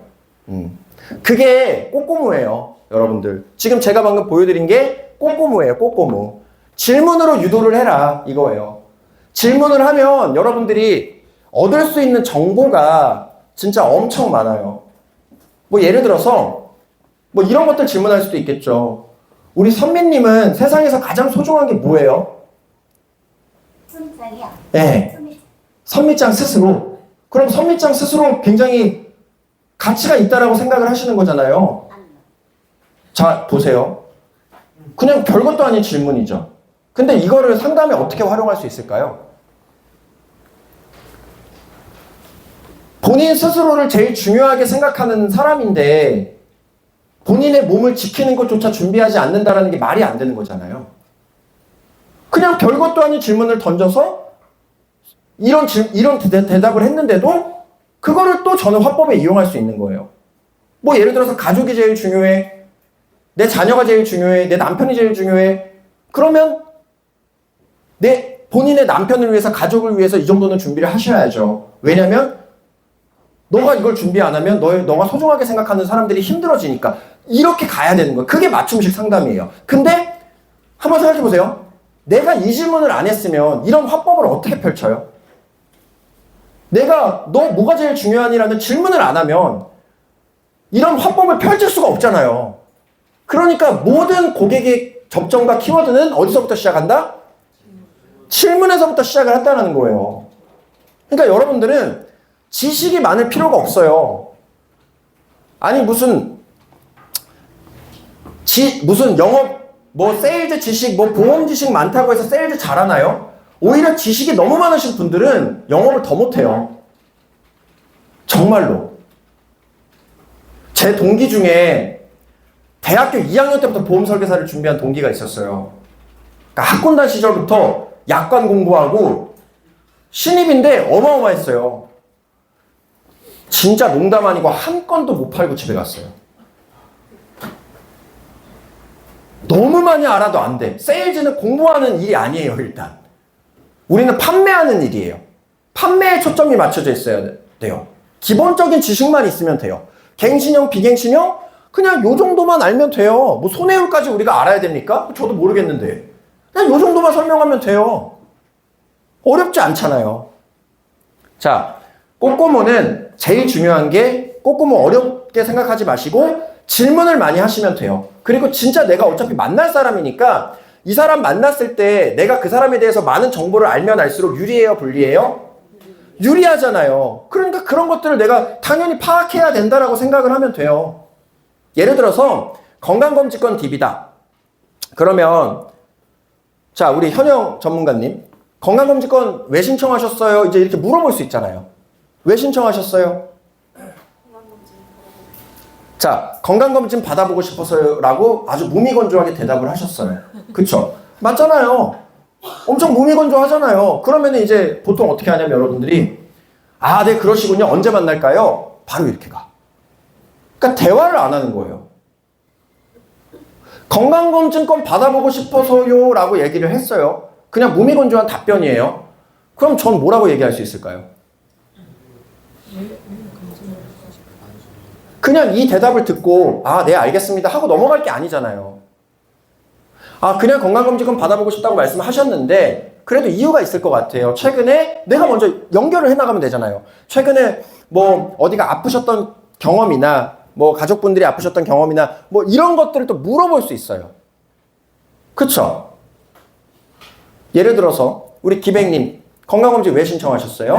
그게 꼬꼬무예요. 여러분들. 지금 제가 방금 보여드린 게 꼬꼬무예요. 꼬꼬무. 질문으로 유도를 해라. 이거예요. 질문을 하면 여러분들이 얻을 수 있는 정보가 진짜 엄청 많아요. 뭐 예를 들어서 뭐 이런 것들 질문할 수도 있겠죠. 우리 선미님은 세상에서 가장 소중한 게 뭐예요? 순장이야. 네. 선미짱 스스로. 그럼 선미짱 스스로 굉장히 가치가 있다라고 생각을 하시는 거잖아요. 자, 보세요. 그냥 별것도 아닌 질문이죠. 근데 이거를 상담에 어떻게 활용할 수 있을까요? 본인 스스로를 제일 중요하게 생각하는 사람인데 본인의 몸을 지키는 것조차 준비하지 않는다라는 게 말이 안 되는 거잖아요. 그냥 별것도 아닌 질문을 던져서 이런 대답을 했는데도 그거를 또 저는 화법에 이용할 수 있는 거예요. 뭐 예를 들어서 가족이 제일 중요해. 내 자녀가 제일 중요해. 내 남편이 제일 중요해. 그러면 본인의 남편을 위해서 가족을 위해서 이 정도는 준비를 하셔야죠. 왜냐면 너가 이걸 준비 안 하면 너가 소중하게 생각하는 사람들이 힘들어지니까 이렇게 가야 되는 거예요. 그게 맞춤식 상담이에요. 근데 한번 생각해 보세요. 내가 이 질문을 안 했으면 이런 화법을 어떻게 펼쳐요? 내가 너 뭐가 제일 중요하니라는 질문을 안 하면 이런 화법을 펼칠 수가 없잖아요. 그러니까 모든 고객의 접점과 키워드는 어디서부터 시작한다? 질문에서부터 시작을 한다는 거예요. 그러니까 여러분들은 지식이 많을 필요가 없어요. 아니 무슨 영업 뭐 세일즈 지식 뭐 보험 지식 많다고 해서 세일즈 잘하나요? 오히려 지식이 너무 많으신 분들은 영업을 더 못해요. 정말로. 제 동기 중에 대학교 2학년 때부터 보험 설계사를 준비한 동기가 있었어요. 그러니까 학군단 시절부터 약관 공부하고 신입인데 어마어마했어요. 진짜 농담 아니고 한 건도 못 팔고 집에 갔어요. 너무 많이 알아도 안 돼. 세일즈는 공부하는 일이 아니에요, 일단. 우리는 판매하는 일이에요. 판매에 초점이 맞춰져 있어야 돼요. 기본적인 지식만 있으면 돼요. 갱신형, 비갱신형? 그냥 요 정도만 알면 돼요. 뭐 손해율까지 우리가 알아야 됩니까? 저도 모르겠는데. 그냥 요 정도만 설명하면 돼요. 어렵지 않잖아요. 자, 꼬꼬무는 제일 중요한 게 꼬꼬무 어렵게 생각하지 마시고 질문을 많이 하시면 돼요. 그리고 진짜 내가 어차피 만날 사람이니까 이 사람 만났을 때 내가 그 사람에 대해서 많은 정보를 알면 알수록 유리해요, 불리해요? 유리하잖아요. 그러니까 그런 것들을 내가 당연히 파악해야 된다라고 생각을 하면 돼요. 예를 들어서 건강검진권 DB다. 그러면 자, 우리 현영 전문가님, 건강검진권 왜 신청하셨어요? 이제 이렇게 물어볼 수 있잖아요. 왜 신청하셨어요? 자, 건강검진 받아보고 싶어서요 라고 아주 무미건조하게 대답을 하셨어요. 그쵸? 맞잖아요. 엄청 무미건조하잖아요. 그러면 이제 보통 어떻게 하냐면 여러분들이 아, 네, 그러시군요. 언제 만날까요? 바로 이렇게 가. 그러니까 대화를 안 하는 거예요. 건강검진권 받아보고 싶어서요 라고 얘기를 했어요. 그냥 무미건조한 답변이에요. 그럼 전 뭐라고 얘기할 수 있을까요? 그냥 이 대답을 듣고 아, 네, 알겠습니다 하고 넘어갈 게 아니잖아요. 아, 그냥 건강검진권 받아보고 싶다고 말씀하셨는데 그래도 이유가 있을 것 같아요. 최근에 내가 먼저 연결을 해나가면 되잖아요. 최근에 뭐 어디가 아프셨던 경험이나 뭐 가족분들이 아프셨던 경험이나 뭐 이런 것들을 또 물어볼 수 있어요. 그쵸? 예를 들어서 우리 기백님 건강검진 왜 신청하셨어요?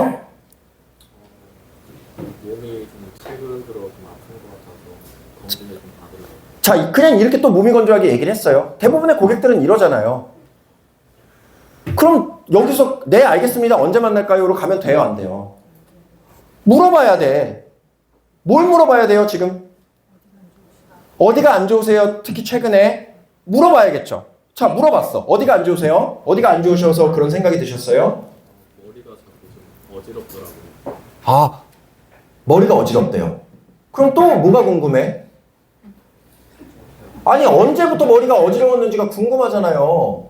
몸이 좀 최근 들어 좀 아픈 것 같아서 검진을 좀 받으려고. 자, 그냥 이렇게 또 무미건조하게 얘기를 했어요. 대부분의 고객들은 이러잖아요. 그럼 여기서 네, 알겠습니다. 언제 만날까요?로 가면 돼요, 안 돼요? 물어봐야 돼. 뭘 물어봐야 돼요, 지금? 어디가 안 좋으세요? 특히 최근에 물어봐야겠죠. 자, 물어봤어. 어디가 안 좋으세요? 어디가 안 좋으셔서 그런 생각이 드셨어요? 머리가 자꾸 좀 어지럽더라고요. 아, 머리가 어지럽대요. 그럼 또 뭐가 궁금해? 아니, 언제부터 머리가 어지러웠는지가 궁금하잖아요.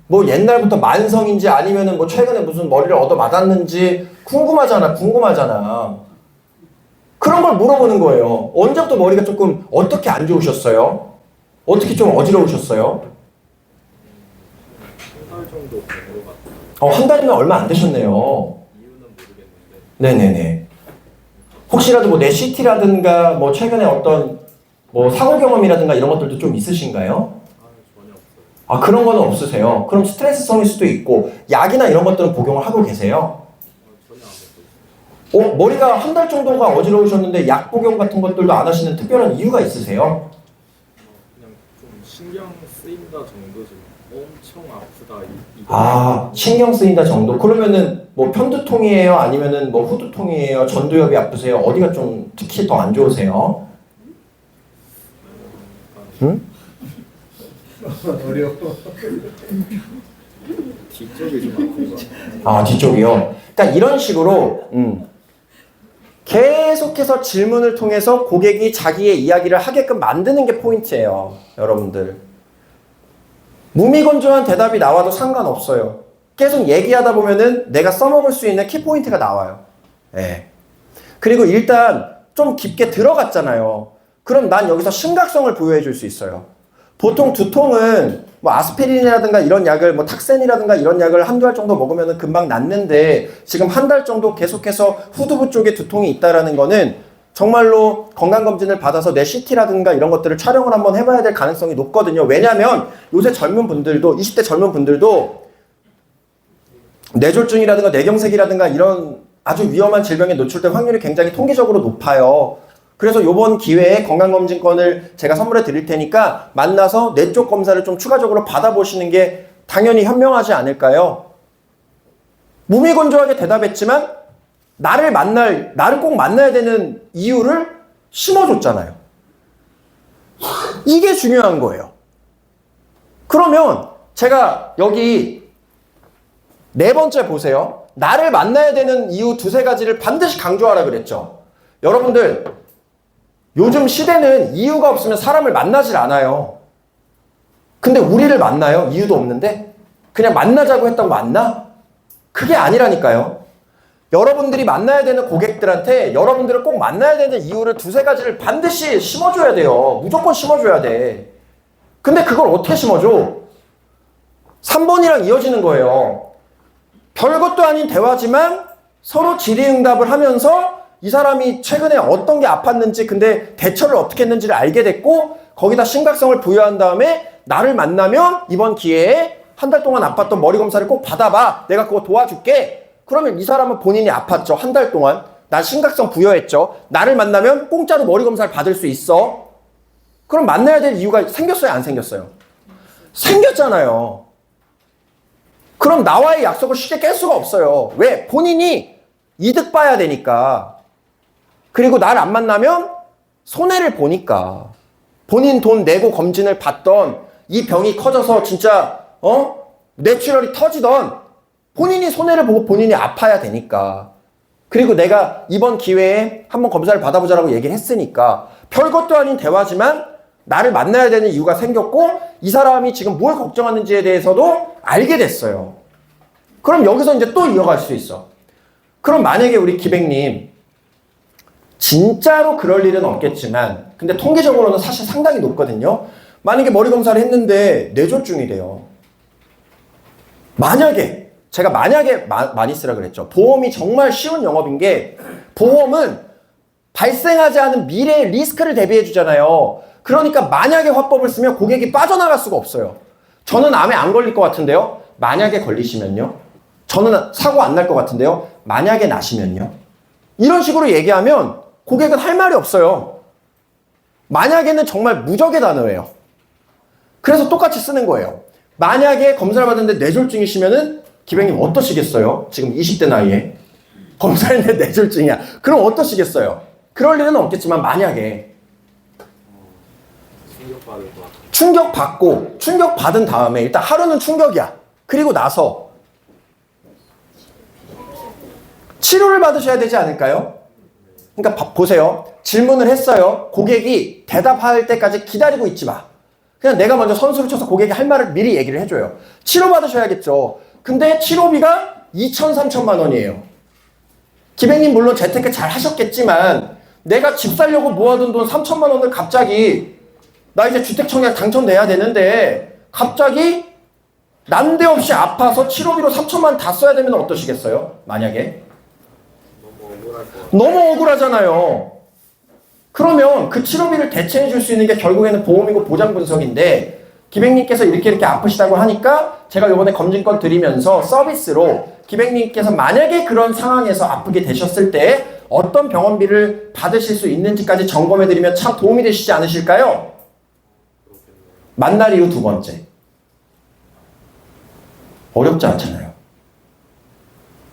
뭐 옛날부터 만성인지 아니면은 뭐 최근에 무슨 머리를 얻어 맞았는지 궁금하잖아. 그런 걸 물어보는 거예요. 언제부터 머리가 조금 어떻게 안 좋으셨어요? 어떻게 좀 어지러우셨어요? 한 달 정도 된 것 같아요. 한 달이면 얼마 안 되셨네요. 이유는 모르겠는데 네네네. 혹시라도 뭐 뇌CT라든가 뭐 최근에 어떤 뭐 사고 경험이라든가 이런 것들도 좀 있으신가요? 전혀 없어요. 아, 그런 거는 없으세요. 그럼 스트레스성일 수도 있고 약이나 이런 것들은 복용을 하고 계세요? 전혀 안 먹고 있어요. 머리가 한 달 정도가 어지러우셨는데 약 복용 같은 것들도 안 하시는 특별한 이유가 있으세요? 그냥 좀 신경 쓰인다 정도지 엄청 아프다 아, 신경 쓰인다 정도. 그러면은 뭐 편두통이에요? 아니면은 뭐 후두통이에요? 전두엽이 아프세요? 어디가 좀 특히 더 안 좋으세요? 응? 뒤쪽이 좀 아픈 것 같아요. 아, 뒤쪽이요? 그러니까 이런 식으로 계속해서 질문을 통해서 고객이 자기의 이야기를 하게끔 만드는 게 포인트예요. 여러분들. 무미건조한 대답이 나와도 상관없어요. 계속 얘기하다 보면은 내가 써먹을 수 있는 키포인트가 나와요. 예. 그리고 일단 좀 깊게 들어갔잖아요. 그럼 난 여기서 심각성을 부여해 줄 수 있어요. 보통 두통은 뭐 아스피린이라든가 이런 약을 뭐 탁센이라든가 이런 약을 한두 알 정도 먹으면 금방 낫는데 지금 한 달 정도 계속해서 후두부 쪽에 두통이 있다라는 거는 정말로 건강검진을 받아서 내 CT라든가 이런 것들을 촬영을 한번 해봐야 될 가능성이 높거든요. 왜냐하면 요새 젊은 분들도 20대 젊은 분들도 뇌졸중이라든가 뇌경색이라든가 이런 아주 위험한 질병에 노출될 확률이 굉장히 통계적으로 높아요. 그래서 이번 기회에 건강검진권을 제가 선물해 드릴 테니까 만나서 뇌 쪽 검사를 좀 추가적으로 받아보시는 게 당연히 현명하지 않을까요? 무미건조하게 대답했지만 나를 꼭 만나야 되는 이유를 심어줬잖아요. 이게 중요한 거예요. 그러면 제가 여기 네 번째 보세요. 나를 만나야 되는 이유 두세 가지를 반드시 강조하라 그랬죠. 여러분들, 요즘 시대는 이유가 없으면 사람을 만나질 않아요. 근데 우리를 만나요? 이유도 없는데? 그냥 만나자고 했다고 만나? 그게 아니라니까요. 여러분들이 만나야 되는 고객들한테 여러분들을 꼭 만나야 되는 이유를 두세 가지를 반드시 심어줘야 돼요. 무조건 심어줘야 돼. 근데 그걸 어떻게 심어줘? 3번이랑 이어지는 거예요. 별것도 아닌 대화지만 서로 질의응답을 하면서 이 사람이 최근에 어떤 게 아팠는지 근데 대처를 어떻게 했는지를 알게 됐고 거기다 심각성을 부여한 다음에 나를 만나면 이번 기회에 한 달 동안 아팠던 머리 검사를 꼭 받아봐. 내가 그거 도와줄게. 그러면 이 사람은 본인이 아팠죠. 한 달 동안. 난 심각성 부여했죠. 나를 만나면 공짜로 머리 검사를 받을 수 있어. 그럼 만나야 될 이유가 생겼어요? 안 생겼어요? 생겼잖아요. 그럼 나와의 약속을 쉽게 깰 수가 없어요. 왜? 본인이 이득 봐야 되니까. 그리고 나를 안 만나면 손해를 보니까. 본인 돈 내고 검진을 받던 이 병이 커져서 진짜 뇌출혈이 터지던 본인이 손해를 보고 본인이 아파야 되니까. 그리고 내가 이번 기회에 한번 검사를 받아보자라고 얘기를 했으니까 별것도 아닌 대화지만 나를 만나야 되는 이유가 생겼고 이 사람이 지금 뭘 걱정하는지에 대해서도 알게 됐어요. 그럼 여기서 이제 또 이어갈 수 있어. 그럼 만약에 우리 기백님 진짜로 그럴 일은 없겠지만 근데 통계적으로는 사실 상당히 높거든요. 만약에 머리 검사를 했는데 뇌졸중이래요. 만약에 제가 만약에 많이 쓰라 그랬죠. 보험이 정말 쉬운 영업인 게 보험은 발생하지 않은 미래의 리스크를 대비해 주잖아요. 그러니까 만약에 화법을 쓰면 고객이 빠져나갈 수가 없어요. 저는 암에 안 걸릴 것 같은데요. 만약에 걸리시면요. 저는 사고 안 날 것 같은데요. 만약에 나시면요. 이런 식으로 얘기하면 고객은 할 말이 없어요. 만약에는 정말 무적의 단어예요. 그래서 똑같이 쓰는 거예요. 만약에 검사를 받았는데 뇌졸중이시면은 기백님 어떠시겠어요? 지금 20대 나이에 검사했는데 뇌졸중이야. 그럼 어떠시겠어요? 그럴 일은 없겠지만 만약에 충격받을 것 같아요. 충격받고 충격받은 다음에 일단 하루는 충격이야. 그리고 나서 치료를 받으셔야 되지 않을까요? 그러니까 보세요. 질문을 했어요. 고객이 대답할 때까지 기다리고 있지 마. 그냥 내가 먼저 선수를 쳐서 고객이 할 말을 미리 얘기를 해줘요. 치료 받으셔야겠죠. 근데 치료비가 2천, 3천만 원이에요. 기백님 물론 재테크 잘 하셨겠지만 내가 집 살려고 모아둔 돈 3천만 원을 갑자기 나 이제 주택청약 당첨돼야 되는데 갑자기 난데없이 아파서 치료비로 3천만 원 다 써야 되면 어떠시겠어요? 만약에 너무 억울할 것 같아요. 너무 억울하잖아요. 그러면 그 치료비를 대체해 줄 수 있는 게 결국에는 보험이고 보장 분석인데 기백님께서 이렇게 아프시다고 하니까 제가 이번에 검진권 드리면서 서비스로 기백님께서 만약에 그런 상황에서 아프게 되셨을 때 어떤 병원비를 받으실 수 있는지까지 점검해 드리면 참 도움이 되시지 않으실까요? 만날 이유 두 번째. 어렵지 않잖아요.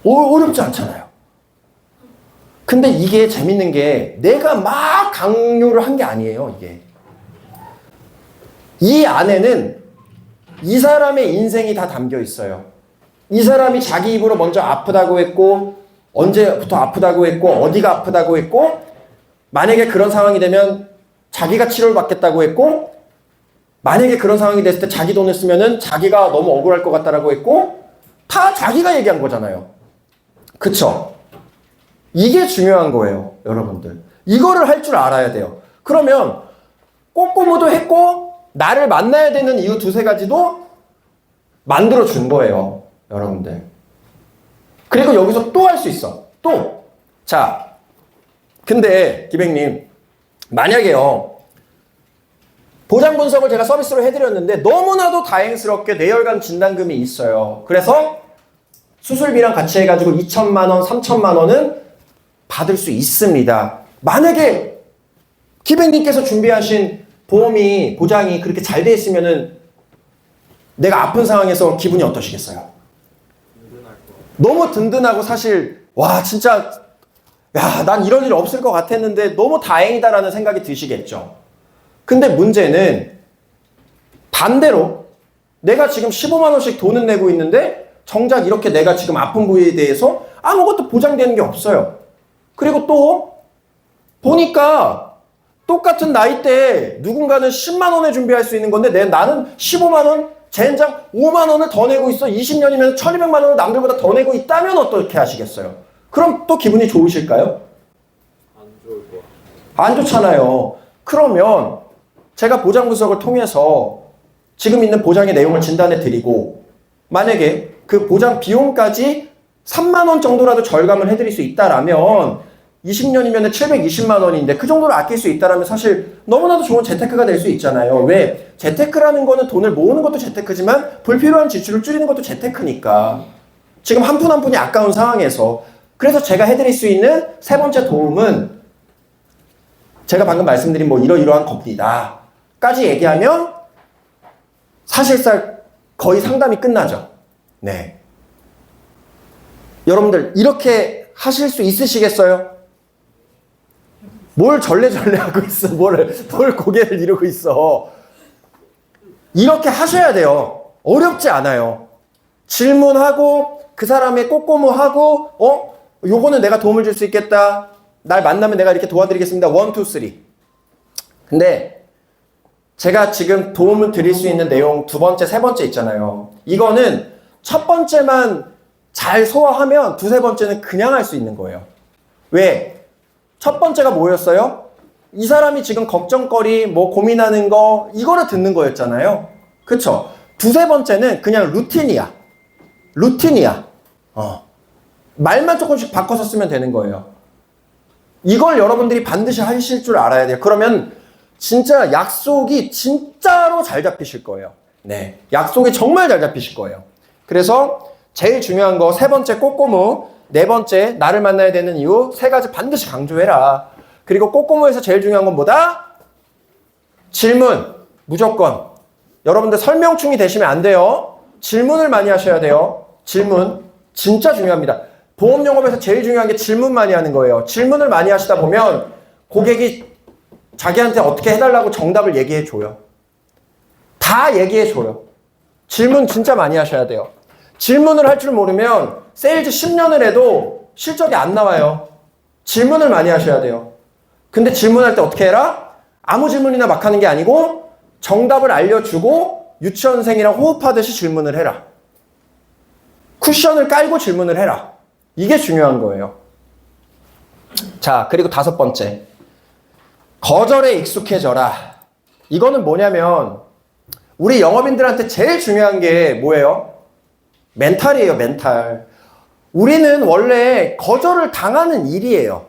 어렵지 않잖아요. 근데 이게 재밌는 게 내가 막 강요를 한 게 아니에요, 이게. 이 안에는 이 사람의 인생이 다 담겨 있어요. 이 사람이 자기 입으로 먼저 아프다고 했고, 언제부터 아프다고 했고, 어디가 아프다고 했고, 만약에 그런 상황이 되면 자기가 치료를 받겠다고 했고, 만약에 그런 상황이 됐을 때 자기 돈을 쓰면은 자기가 너무 억울할 것 같다라고 했고, 다 자기가 얘기한 거잖아요. 그쵸? 이게 중요한 거예요, 여러분들. 이거를 할 줄 알아야 돼요. 그러면 꼬꼬무도 했고 나를 만나야 되는 이유 두세 가지도 만들어 준 거예요, 여러분들. 그리고 여기서 또 할 수 있어. 또. 자, 근데 기백님 만약에요 보장 분석을 제가 서비스로 해드렸는데 너무나도 다행스럽게 뇌혈관 진단금이 있어요. 그래서 수술비랑 같이 해가지고 2천만 원, 3천만 원은 받을 수 있습니다. 만약에 기백님께서 준비하신 보험이 보장이 그렇게 잘 돼 있으면은 내가 아픈 상황에서 기분이 어떠시겠어요? 든든할 것 같아요. 너무 든든하고 사실 와 진짜 야 난 이런 일 없을 것 같았는데 너무 다행이다라는 생각이 드시겠죠. 근데 문제는 반대로 내가 지금 15만 원씩 돈은 내고 있는데 정작 이렇게 내가 지금 아픈 부위에 대해서 아무것도 보장되는 게 없어요. 그리고 또 보니까 똑같은 나이대에 누군가는 10만 원에 준비할 수 있는 건데 나는 15만 원, 젠장 5만 원을 더 내고 있어. 20년이면 1200만 원을 남들보다 더 내고 있다면 어떻게 하시겠어요? 그럼 또 기분이 좋으실까요? 안 좋을 것 같아요. 안 좋잖아요. 그러면 제가 보장 분석을 통해서 지금 있는 보장의 내용을 진단해 드리고 만약에 그 보장 비용까지 3만 원 정도라도 절감을 해드릴 수 있다라면 20년이면 720만 원인데 그 정도로 아낄 수 있다라면 사실 너무나도 좋은 재테크가 될 수 있잖아요. 왜? 재테크라는 거는 돈을 모으는 것도 재테크지만 불필요한 지출을 줄이는 것도 재테크니까. 지금 한 푼 한 푼이 아까운 상황에서 그래서 제가 해드릴 수 있는 세 번째 도움은 제가 방금 말씀드린 뭐 이러이러한 겁니다. 까지 얘기하면 사실상 거의 상담이 끝나죠. 네. 여러분들 이렇게 하실 수 있으시겠어요? 뭘 절레절레 하고 있어? 뭘 고개를 이러고 있어? 이렇게 하셔야 돼요. 어렵지 않아요. 질문하고 그 사람의 꼬꼬무하고 요거는 내가 도움을 줄 수 있겠다. 날 만나면 내가 이렇게 도와드리겠습니다. 1, 2, 3. 근데 제가 지금 도움을 드릴 수 있는 내용 두 번째, 세 번째 있잖아요. 이거는 첫 번째만 잘 소화하면 두세 번째는 그냥 할 수 있는 거예요. 왜? 첫 번째가 뭐였어요? 이 사람이 지금 걱정거리, 뭐 고민하는 거 이거를 듣는 거였잖아요. 그쵸? 두세 번째는 그냥 루틴이야. 말만 조금씩 바꿔서 쓰면 되는 거예요. 이걸 여러분들이 반드시 하실 줄 알아야 돼요. 그러면 진짜 약속이 진짜로 잘 잡히실 거예요. 네. 약속이 정말 잘 잡히실 거예요. 그래서 제일 중요한 거 세 번째 꼬꼬무, 네 번째 나를 만나야 되는 이유 세 가지 반드시 강조해라. 그리고 꼬꼬무에서 제일 중요한 건 뭐다? 질문. 무조건. 여러분들 설명충이 되시면 안 돼요. 질문을 많이 하셔야 돼요. 질문. 진짜 중요합니다. 보험 영업에서 제일 중요한 게 질문 많이 하는 거예요. 질문을 많이 하시다 보면 고객이 자기한테 어떻게 해달라고 정답을 얘기해줘요. 다 얘기해줘요. 질문 진짜 많이 하셔야 돼요. 질문을 할 줄 모르면 세일즈 10년을 해도 실적이 안 나와요. 질문을 많이 하셔야 돼요. 근데 질문할 때 어떻게 해라? 아무 질문이나 막 하는 게 아니고 정답을 알려주고 유치원생이랑 호흡하듯이 질문을 해라. 쿠션을 깔고 질문을 해라. 이게 중요한 거예요. 자, 그리고 다섯 번째. 거절에 익숙해져라. 이거는 뭐냐면 우리 영업인들한테 제일 중요한 게 뭐예요? 멘탈이에요, 멘탈. 우리는 원래 거절을 당하는 일이에요.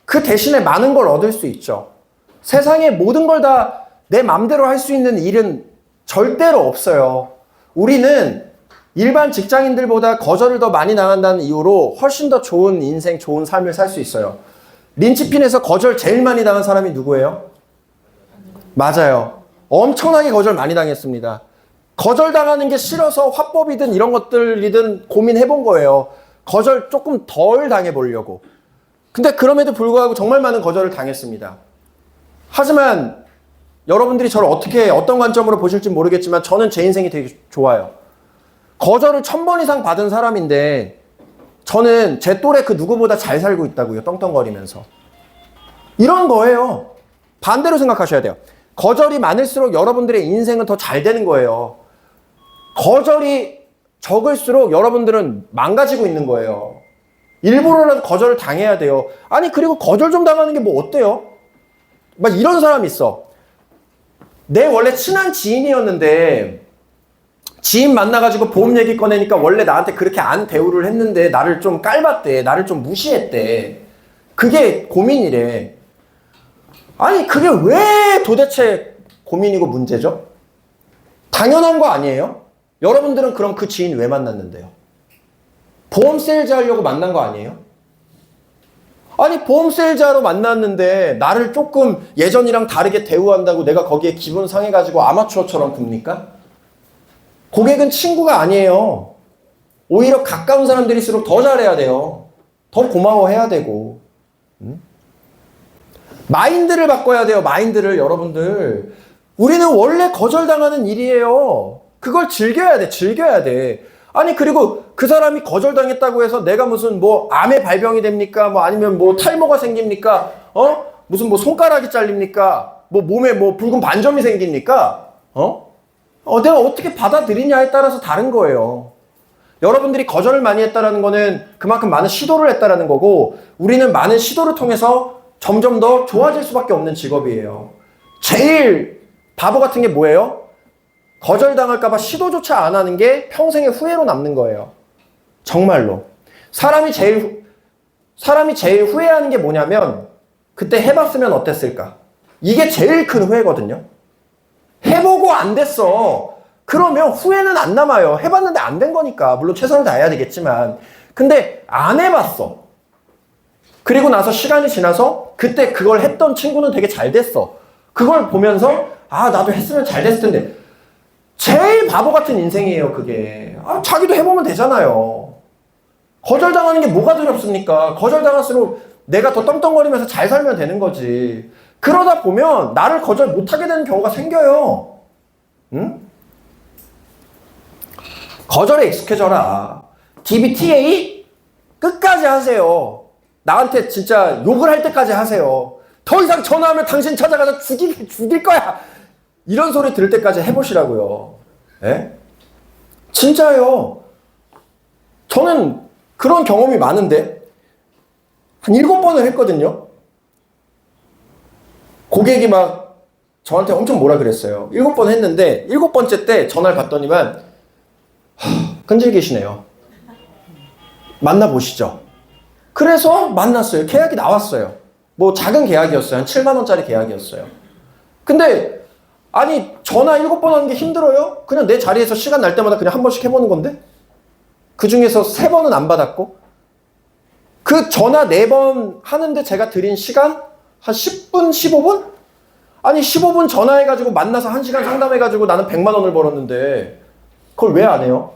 그 대신에 많은 걸 얻을 수 있죠. 세상에 모든 걸 다 내 맘대로 할 수 있는 일은 절대로 없어요. 우리는 일반 직장인들보다 거절을 더 많이 당한다는 이유로 훨씬 더 좋은 인생, 좋은 삶을 살 수 있어요. 린치핀에서 거절 제일 많이 당한 사람이 누구예요? 맞아요. 엄청나게 거절 많이 당했습니다. 거절당하는 게 싫어서 화법이든 이런 것들이든 고민해본 거예요. 거절 조금 덜 당해보려고. 근데 그럼에도 불구하고 정말 많은 거절을 당했습니다. 하지만 여러분들이 저를 어떤 관점으로 보실지 모르겠지만 저는 제 인생이 되게 좋아요. 거절을 1000번 이상 받은 사람인데 저는 제 또래 그 누구보다 잘 살고 있다고요. 떵떵거리면서. 이런 거예요. 반대로 생각하셔야 돼요. 거절이 많을수록 여러분들의 인생은 더 잘 되는 거예요. 거절이 적을수록 여러분들은 망가지고 있는 거예요. 일부러라도 거절을 당해야 돼요. 아니 그리고 거절 좀 당하는 게 뭐 어때요? 막 이런 사람이 있어. 내 원래 친한 지인이었는데 지인 만나가지고 보험 얘기 꺼내니까 원래 나한테 그렇게 안 대우를 했는데 나를 좀 깔봤대. 나를 좀 무시했대. 그게 고민이래. 아니 그게 왜 도대체 고민이고 문제죠? 당연한 거 아니에요? 여러분들은 그럼 그 지인 왜 만났는데요? 보험 세일즈 하려고 만난 거 아니에요? 아니 보험 세일즈하러 만났는데 나를 조금 예전이랑 다르게 대우한다고 내가 거기에 기분 상해가지고 아마추어처럼 굽니까? 고객은 친구가 아니에요. 오히려 가까운 사람들일수록 더 잘해야 돼요. 더 고마워해야 되고. 마인드를 바꿔야 돼요. 마인드를 여러분들. 우리는 원래 거절당하는 일이에요. 그걸 즐겨야 돼. 즐겨야 돼. 아니 그리고 그 사람이 거절당했다고 해서 내가 무슨 뭐 암의 발병이 됩니까? 뭐 아니면 뭐 탈모가 생깁니까? 무슨 뭐 손가락이 잘립니까? 뭐 몸에 뭐 붉은 반점이 생깁니까? 내가 어떻게 받아들이냐에 따라서 다른 거예요. 여러분들이 거절을 많이 했다라는 거는 그만큼 많은 시도를 했다라는 거고, 우리는 많은 시도를 통해서 점점 더 좋아질 수밖에 없는 직업이에요. 제일 바보 같은 게 뭐예요? 거절당할까봐 시도조차 안 하는 게 평생의 후회로 남는 거예요. 정말로. 사람이 제일 후회하는 게 뭐냐면, 그때 해봤으면 어땠을까? 이게 제일 큰 후회거든요. 해보고 안 됐어. 그러면 후회는 안 남아요. 해봤는데 안 된 거니까. 물론 최선을 다해야 되겠지만. 근데 안 해봤어. 그리고 나서 시간이 지나서 그때 그걸 했던 친구는 되게 잘 됐어. 그걸 보면서 나도 했으면 잘 됐을 텐데. 제일 바보 같은 인생이에요, 그게. 자기도 해보면 되잖아요. 거절당하는 게 뭐가 두렵습니까? 거절당할수록 내가 더 떵떵거리면서 잘 살면 되는 거지. 그러다 보면 나를 거절 못하게 되는 경우가 생겨요. 응? 거절에 익숙해져라. DBTA 끝까지 하세요. 나한테 진짜 욕을 할 때까지 하세요. 더 이상 전화하면 당신 찾아가서 죽일 거야. 이런 소리 들을 때까지 해보시라고요. 예? 진짜요. 저는 그런 경험이 많은데 한 7번을 했거든요. 고객이 막 저한테 엄청 뭐라 그랬어요. 7번 했는데 7번째 때 전화를 받더니만 끈질기시네요. 만나보시죠. 그래서 만났어요. 계약이 나왔어요. 뭐 작은 계약이었어요. 한 7만 원짜리 계약이었어요. 근데 아니 전화 7번 하는 게 힘들어요? 그냥 내 자리에서 시간 날 때마다 그냥 한 번씩 해보는 건데? 그 중에서 3번은 안 받았고, 그 전화 4번 하는데 제가 드린 시간 한 10분, 15분? 아니 15분 전화해가지고 만나서 1시간 상담해가지고 나는 100만 원을 벌었는데 그걸 왜 안 해요?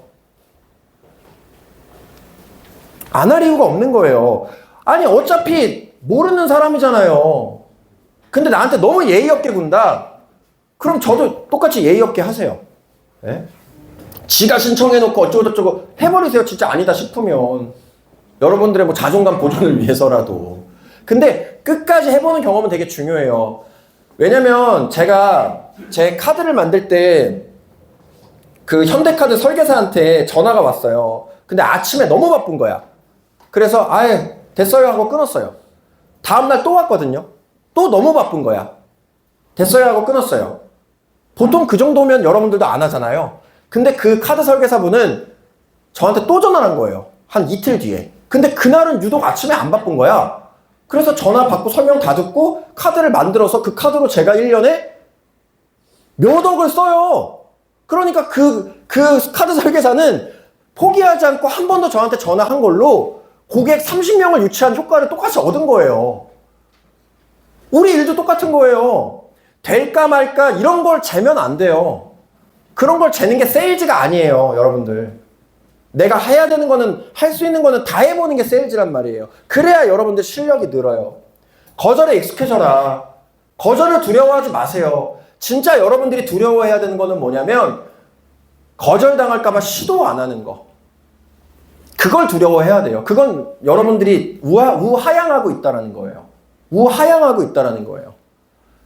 안 할 이유가 없는 거예요. 아니 어차피 모르는 사람이잖아요. 근데 나한테 너무 예의 없게 군다. 그럼 저도 똑같이 예의 없게 하세요. 네? 지가 신청해놓고 어쩌고저쩌고 해버리세요. 진짜 아니다 싶으면. 여러분들의 뭐 자존감 보존을 위해서라도. 근데 끝까지 해보는 경험은 되게 중요해요. 왜냐면 제가 제 카드를 만들 때 그 현대카드 설계사한테 전화가 왔어요. 근데 아침에 너무 바쁜 거야. 그래서 아예 됐어요 하고 끊었어요. 다음날 또 왔거든요. 또 너무 바쁜 거야. 됐어요 하고 끊었어요. 보통 그 정도면 여러분들도 안 하잖아요. 근데 그 카드 설계사분은 저한테 또 전화를 한 거예요. 한 이틀 뒤에. 근데 그날은 유독 아침에 안 바쁜 거야. 그래서 전화 받고 설명 다 듣고 카드를 만들어서 그 카드로 제가 1년에 몇 억을 써요. 그러니까 그 카드 설계사는 포기하지 않고 한 번 더 저한테 전화한 걸로 고객 30명을 유치한 효과를 똑같이 얻은 거예요. 우리 일도 똑같은 거예요. 될까 말까 이런 걸 재면 안 돼요. 그런 걸 재는 게 세일즈가 아니에요, 여러분들. 내가 해야 되는 거는, 할 수 있는 거는 다 해보는 게 세일즈란 말이에요. 그래야 여러분들 실력이 늘어요. 거절에 익숙해져라. 거절을 두려워하지 마세요. 진짜 여러분들이 두려워해야 되는 거는 뭐냐면 거절당할까 봐 시도 안 하는 거. 그걸 두려워해야 돼요. 그건 여러분들이 우하향하고 있다는 거예요. 우하향하고 있다는 거예요.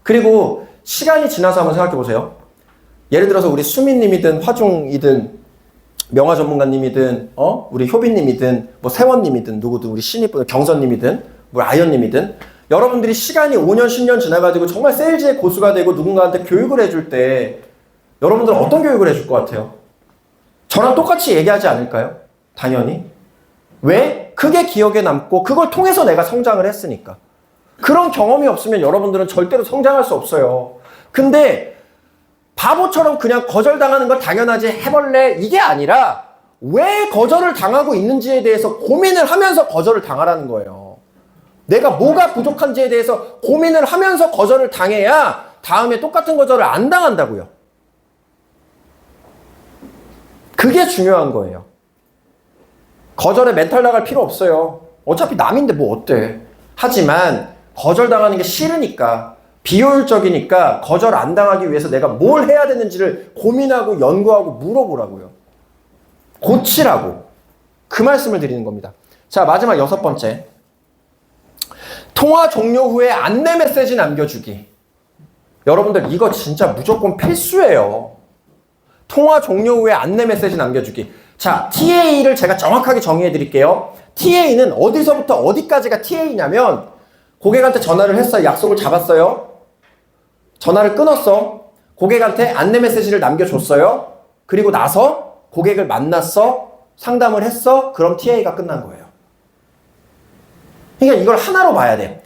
그리고 시간이 지나서 한번 생각해 보세요. 예를 들어서 우리 수민님이든 화중이든 명화 전문가님이든 우리 효빈님이든 뭐 세원님이든 누구든 우리 신입 경선님이든 뭐 아연님이든 여러분들이 시간이 5년 10년 지나가지고 정말 세일즈의 고수가 되고 누군가한테 교육을 해줄 때 여러분들은 어떤 교육을 해줄 것 같아요? 저랑 똑같이 얘기하지 않을까요? 당연히. 왜? 그게 기억에 남고 그걸 통해서 내가 성장을 했으니까. 그런 경험이 없으면 여러분들은 절대로 성장할 수 없어요. 근데 바보처럼 그냥 거절당하는 거 당연하지 해볼래? 이게 아니라 왜 거절을 당하고 있는지에 대해서 고민을 하면서 거절을 당하라는 거예요. 내가 뭐가 부족한지에 대해서 고민을 하면서 거절을 당해야 다음에 똑같은 거절을 안 당한다고요. 그게 중요한 거예요. 거절에 멘탈 나갈 필요 없어요. 어차피 남인데 뭐 어때? 하지만 거절당하는 게 싫으니까, 비효율적이니까 거절 안 당하기 위해서 내가 뭘 해야 되는지를 고민하고 연구하고 물어보라고요. 고치라고. 그 말씀을 드리는 겁니다. 자, 마지막 6번째. 통화 종료 후에 안내 메시지 남겨주기. 여러분들 이거 진짜 무조건 필수예요. 통화 종료 후에 안내 메시지 남겨주기. 자, TA를 제가 정확하게 정의해 드릴게요. TA는 어디서부터 어디까지가 TA냐면 고객한테 전화를 했어요. 약속을 잡았어요. 전화를 끊었어. 고객한테 안내 메시지를 남겨줬어요. 그리고 나서 고객을 만났어. 상담을 했어. 그럼 TA가 끝난 거예요. 그러니까 이걸 하나로 봐야 돼.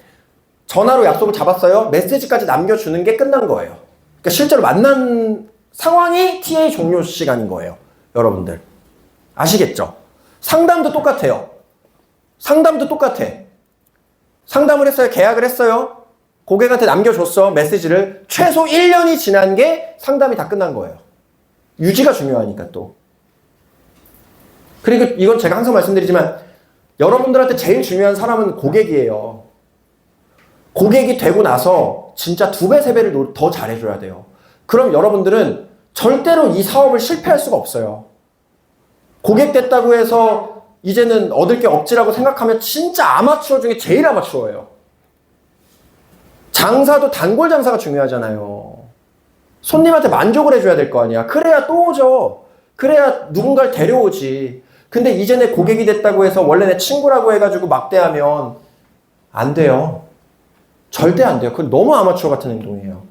전화로 약속을 잡았어요. 메시지까지 남겨주는 게 끝난 거예요. 그러니까 실제로 만난 상황이 TA 종료 시간인 거예요. 여러분들. 아시겠죠? 상담도 똑같아요. 상담도 똑같아. 상담을 했어요. 계약을 했어요. 고객한테 남겨줬어. 메시지를. 최소 1년이 지난 게 상담이 다 끝난 거예요. 유지가 중요하니까 또. 그리고 이건 제가 항상 말씀드리지만 여러분들한테 제일 중요한 사람은 고객이에요. 고객이 되고 나서 진짜 2배, 3배를 더 잘해줘야 돼요. 그럼 여러분들은 절대로 이 사업을 실패할 수가 없어요. 고객 됐다고 해서 이제는 얻을 게 없지라고 생각하면 진짜 아마추어 중에 제일 아마추어예요. 장사도 단골 장사가 중요하잖아요. 손님한테 만족을 해줘야 될 거 아니야. 그래야 또 오죠. 그래야 누군가를 데려오지. 근데 이제 내 고객이 됐다고 해서 원래 내 친구라고 해가지고 막대하면 안 돼요. 절대 안 돼요. 그건 너무 아마추어 같은 행동이에요.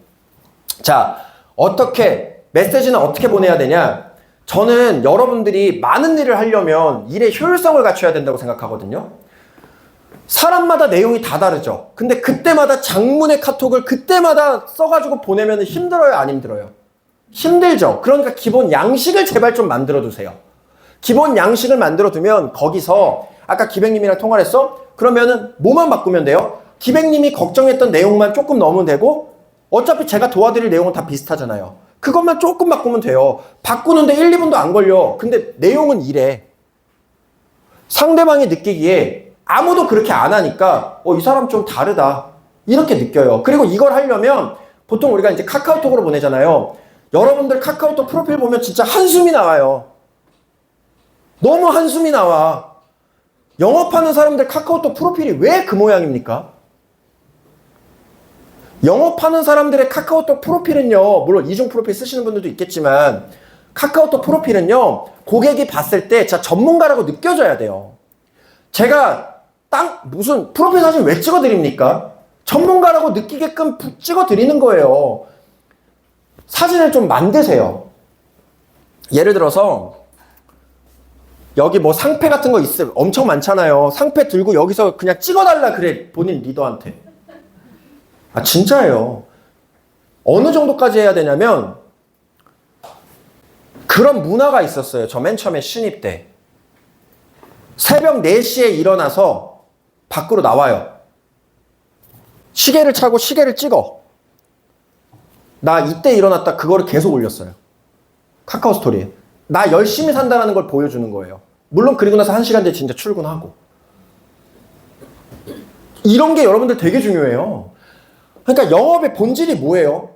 자, 어떻게, 메시지는 어떻게 보내야 되냐? 저는 여러분들이 많은 일을 하려면 일의 효율성을 갖춰야 된다고 생각하거든요. 사람마다 내용이 다 다르죠. 근데 그때마다 장문의 카톡을 그때마다 써가지고 보내면 힘들어요? 안 힘들어요? 힘들죠. 그러니까 기본 양식을 제발 좀 만들어 두세요. 기본 양식을 만들어 두면 거기서 아까 기백님이랑 통화를 했어? 그러면은 뭐만 바꾸면 돼요? 기백님이 걱정했던 내용만 조금 넣으면 되고 어차피 제가 도와드릴 내용은 다 비슷하잖아요. 그것만 조금 바꾸면 돼요. 바꾸는데 1, 2분도 안 걸려. 근데 내용은 이래. 상대방이 느끼기에 아무도 그렇게 안 하니까 이 사람 좀 다르다. 이렇게 느껴요. 그리고 이걸 하려면 보통 우리가 이제 카카오톡으로 보내잖아요. 여러분들 카카오톡 프로필 보면 진짜 한숨이 나와요. 너무 한숨이 나와. 영업하는 사람들 카카오톡 프로필이 왜 그 모양입니까? 영업하는 사람들의 카카오톡 프로필은요, 물론 이중 프로필 쓰시는 분들도 있겠지만 카카오톡 프로필은요, 고객이 봤을 때 진짜 전문가라고 느껴져야 돼요. 제가 무슨 프로필 사진 왜 찍어드립니까? 전문가라고 느끼게끔 찍어드리는 거예요. 사진을 좀 만드세요. 예를 들어서 여기 뭐 상패 같은 거 있어요. 엄청 많잖아요. 상패 들고 여기서 그냥 찍어달라 그래. 본인 리더한테. 아, 진짜예요. 어느 정도까지 해야 되냐면 그런 문화가 있었어요. 저 맨 처음에 신입 때. 새벽 4시에 일어나서 밖으로 나와요. 시계를 차고 시계를 찍어. 나 이때 일어났다. 그거를 계속 올렸어요. 카카오 스토리에. 나 열심히 산다는 걸 보여주는 거예요. 물론 그리고 나서 1시간 뒤에 진짜 출근하고. 이런 게 여러분들 되게 중요해요. 그러니까 영업의 본질이 뭐예요?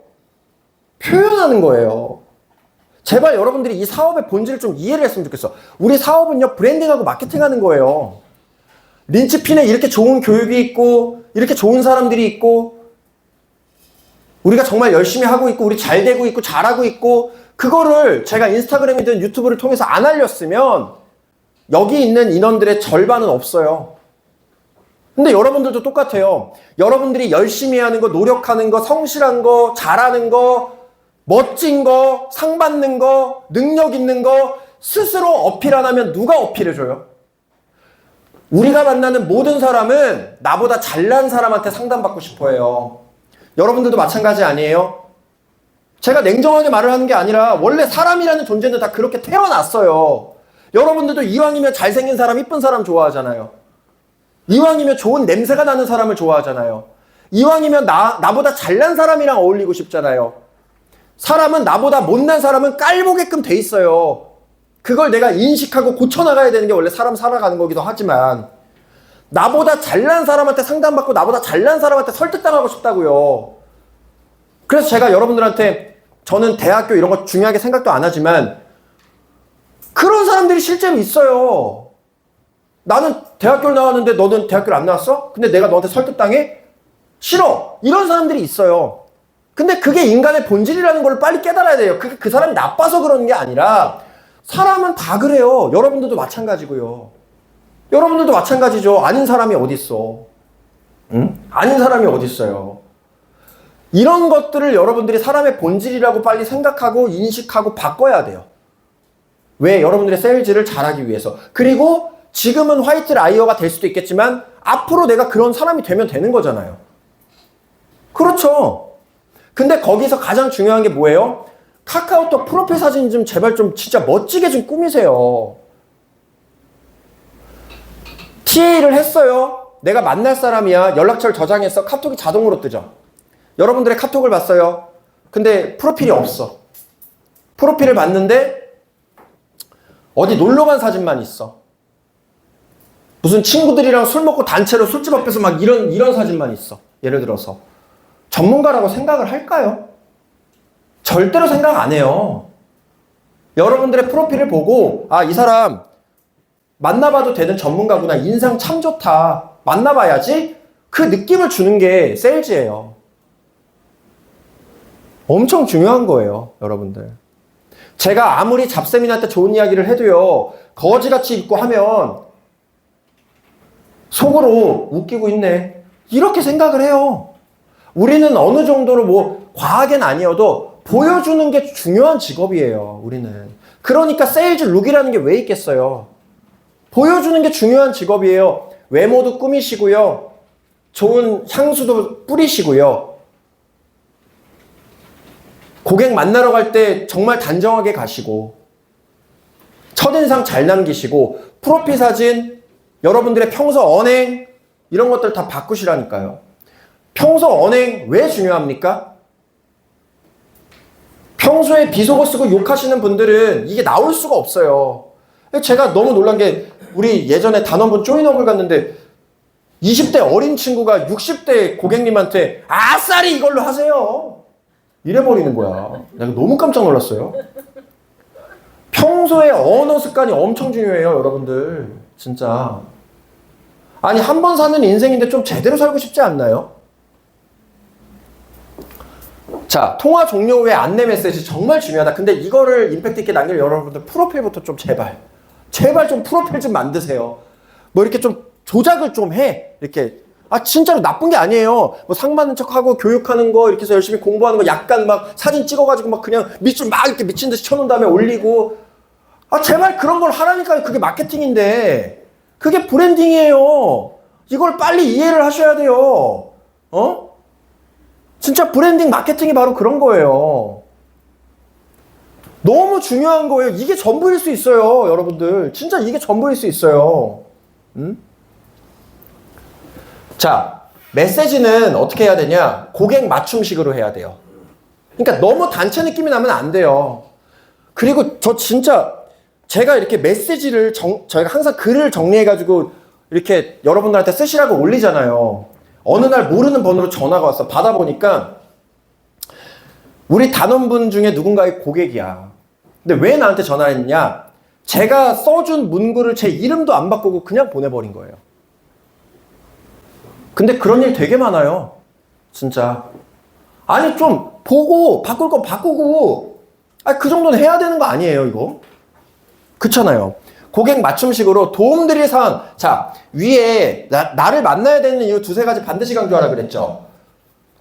표현하는 거예요. 제발 여러분들이 이 사업의 본질을 좀 이해를 했으면 좋겠어. 우리 사업은요, 브랜딩하고 마케팅하는 거예요. 린치핀에 이렇게 좋은 교육이 있고 이렇게 좋은 사람들이 있고 우리가 정말 열심히 하고 있고 우리 잘 되고 있고 잘하고 있고 그거를 제가 인스타그램이든 유튜브를 통해서 안 알렸으면 여기 있는 인원들의 절반은 없어요. 근데 여러분들도 똑같아요. 여러분들이 열심히 하는 거, 노력하는 거, 성실한 거, 잘하는 거, 멋진 거, 상 받는 거, 능력 있는 거 스스로 어필 안 하면 누가 어필해줘요? 우리가 만나는 모든 사람은 나보다 잘난 사람한테 상담받고 싶어 해요. 여러분들도 마찬가지 아니에요? 제가 냉정하게 말을 하는 게 아니라 원래 사람이라는 존재는 다 그렇게 태어났어요. 여러분들도 이왕이면 잘생긴 사람, 이쁜 사람 좋아하잖아요. 이왕이면 좋은 냄새가 나는 사람을 좋아하잖아요. 이왕이면 나보다 잘난 사람이랑 어울리고 싶잖아요. 사람은 나보다 못난 사람은 깔보게끔 돼 있어요. 그걸 내가 인식하고 고쳐나가야 되는 게 원래 사람 살아가는 거기도 하지만 나보다 잘난 사람한테 상담받고 나보다 잘난 사람한테 설득당하고 싶다고요. 그래서 제가 여러분들한테 저는 대학교 이런 거 중요하게 생각도 안 하지만 그런 사람들이 실제로 있어요. 나는 대학교를 나왔는데 너는 대학교를 안 나왔어? 근데 내가 너한테 설득당해? 싫어. 이런 사람들이 있어요. 근데 그게 인간의 본질이라는 걸 빨리 깨달아야 돼요. 그게 그 사람이 나빠서 그러는 게 아니라 사람은 다 그래요. 여러분들도 마찬가지고요. 여러분들도 마찬가지죠. 아닌 사람이 어딨어. 응? 아닌 사람이 어딨어요. 이런 것들을 여러분들이 사람의 본질이라고 빨리 생각하고 인식하고 바꿔야 돼요. 왜? 여러분들의 세일즈를 잘하기 위해서. 그리고 지금은 화이트 라이어가 될 수도 있겠지만 앞으로 내가 그런 사람이 되면 되는 거잖아요. 그렇죠. 근데 거기서 가장 중요한 게 뭐예요? 카카오톡 프로필 사진 좀 제발 좀 진짜 멋지게 좀 꾸미세요. TA를 했어요. 내가 만날 사람이야. 연락처를 저장했어. 카톡이 자동으로 뜨죠. 여러분들의 카톡을 봤어요. 근데 프로필이 없어. 프로필을 봤는데 어디 놀러 간 사진만 있어. 무슨 친구들이랑 술 먹고 단체로 술집 앞에서 막 이런 사진만 있어. 예를 들어서. 전문가라고 생각을 할까요? 절대로 생각 안 해요. 여러분들의 프로필을 보고 아, 이 사람 만나봐도 되는 전문가구나. 인상 참 좋다. 만나봐야지. 그 느낌을 주는 게 세일즈예요. 엄청 중요한 거예요, 여러분들. 제가 아무리 잡세민한테 좋은 이야기를 해도요, 거지같이 입고 하면 속으로 웃기고 있네. 이렇게 생각을 해요. 우리는 어느 정도로 뭐 과하게는 아니어도 보여주는 게 중요한 직업이에요, 우리는. 그러니까 세일즈 룩이라는 게 왜 있겠어요? 보여주는 게 중요한 직업이에요. 외모도 꾸미시고요. 좋은 향수도 뿌리시고요. 고객 만나러 갈 때 정말 단정하게 가시고 첫인상 잘 남기시고 프로필 사진, 여러분들의 평소 언행 이런 것들 다 바꾸시라니까요. 평소 언행 왜 중요합니까? 평소에 비속어 쓰고 욕하시는 분들은 이게 나올 수가 없어요. 제가 너무 놀란 게 우리 예전에 단원분 조인업을 갔는데 20대 어린 친구가 60대 고객님한테 아싸리 이걸로 하세요. 이래버리는 거야. 내가 너무 깜짝 놀랐어요. 평소에 언어 습관이 엄청 중요해요, 여러분들. 진짜. 아니, 한 번 사는 인생인데 좀 제대로 살고 싶지 않나요? 자, 통화 종료 후에 안내 메시지 정말 중요하다. 근데 이거를 임팩트 있게 남길 여러분들 프로필부터 좀 제발 좀 프로필 좀 만드세요. 뭐 이렇게 좀 조작을 좀 해. 이렇게. 아, 진짜로 나쁜 게 아니에요. 뭐 상 받는 척하고 교육하는 거 이렇게 해서 열심히 공부하는 거 약간 막 사진 찍어가지고 막 그냥 밑줄 막 이렇게 미친 듯이 쳐놓은 다음에 올리고. 아, 제발 그런 걸 하라니까. 그게 마케팅인데. 그게 브랜딩이에요. 이걸 빨리 이해를 하셔야 돼요. 어? 진짜 브랜딩 마케팅이 바로 그런 거예요. 너무 중요한 거예요. 이게 전부일 수 있어요, 여러분들. 진짜 이게 전부일 수 있어요. 자, 메시지는 어떻게 해야 되냐? 고객 맞춤식으로 해야 돼요. 그러니까 너무 단체 느낌이 나면 안 돼요. 그리고 저 진짜 제가 이렇게 메시지를 저희가 항상 글을 정리해가지고 이렇게 여러분들한테 쓰시라고 올리잖아요. 어느 날 모르는 번호로 전화가 왔어. 받아보니까 우리 단원분 중에 누군가의 고객이야. 근데 왜 나한테 전화를 했냐? 제가 써준 문구를 제 이름도 안 바꾸고 그냥 보내버린 거예요. 근데 그런 일 되게 많아요. 진짜. 아니, 좀 보고 바꿀 거 바꾸고, 아니, 그 정도는 해야 되는 거 아니에요, 이거? 그렇잖아요. 고객 맞춤식으로 도움드릴 사항. 자, 위에 나를 만나야 되는 이유 두세 가지 반드시 강조하라 그랬죠.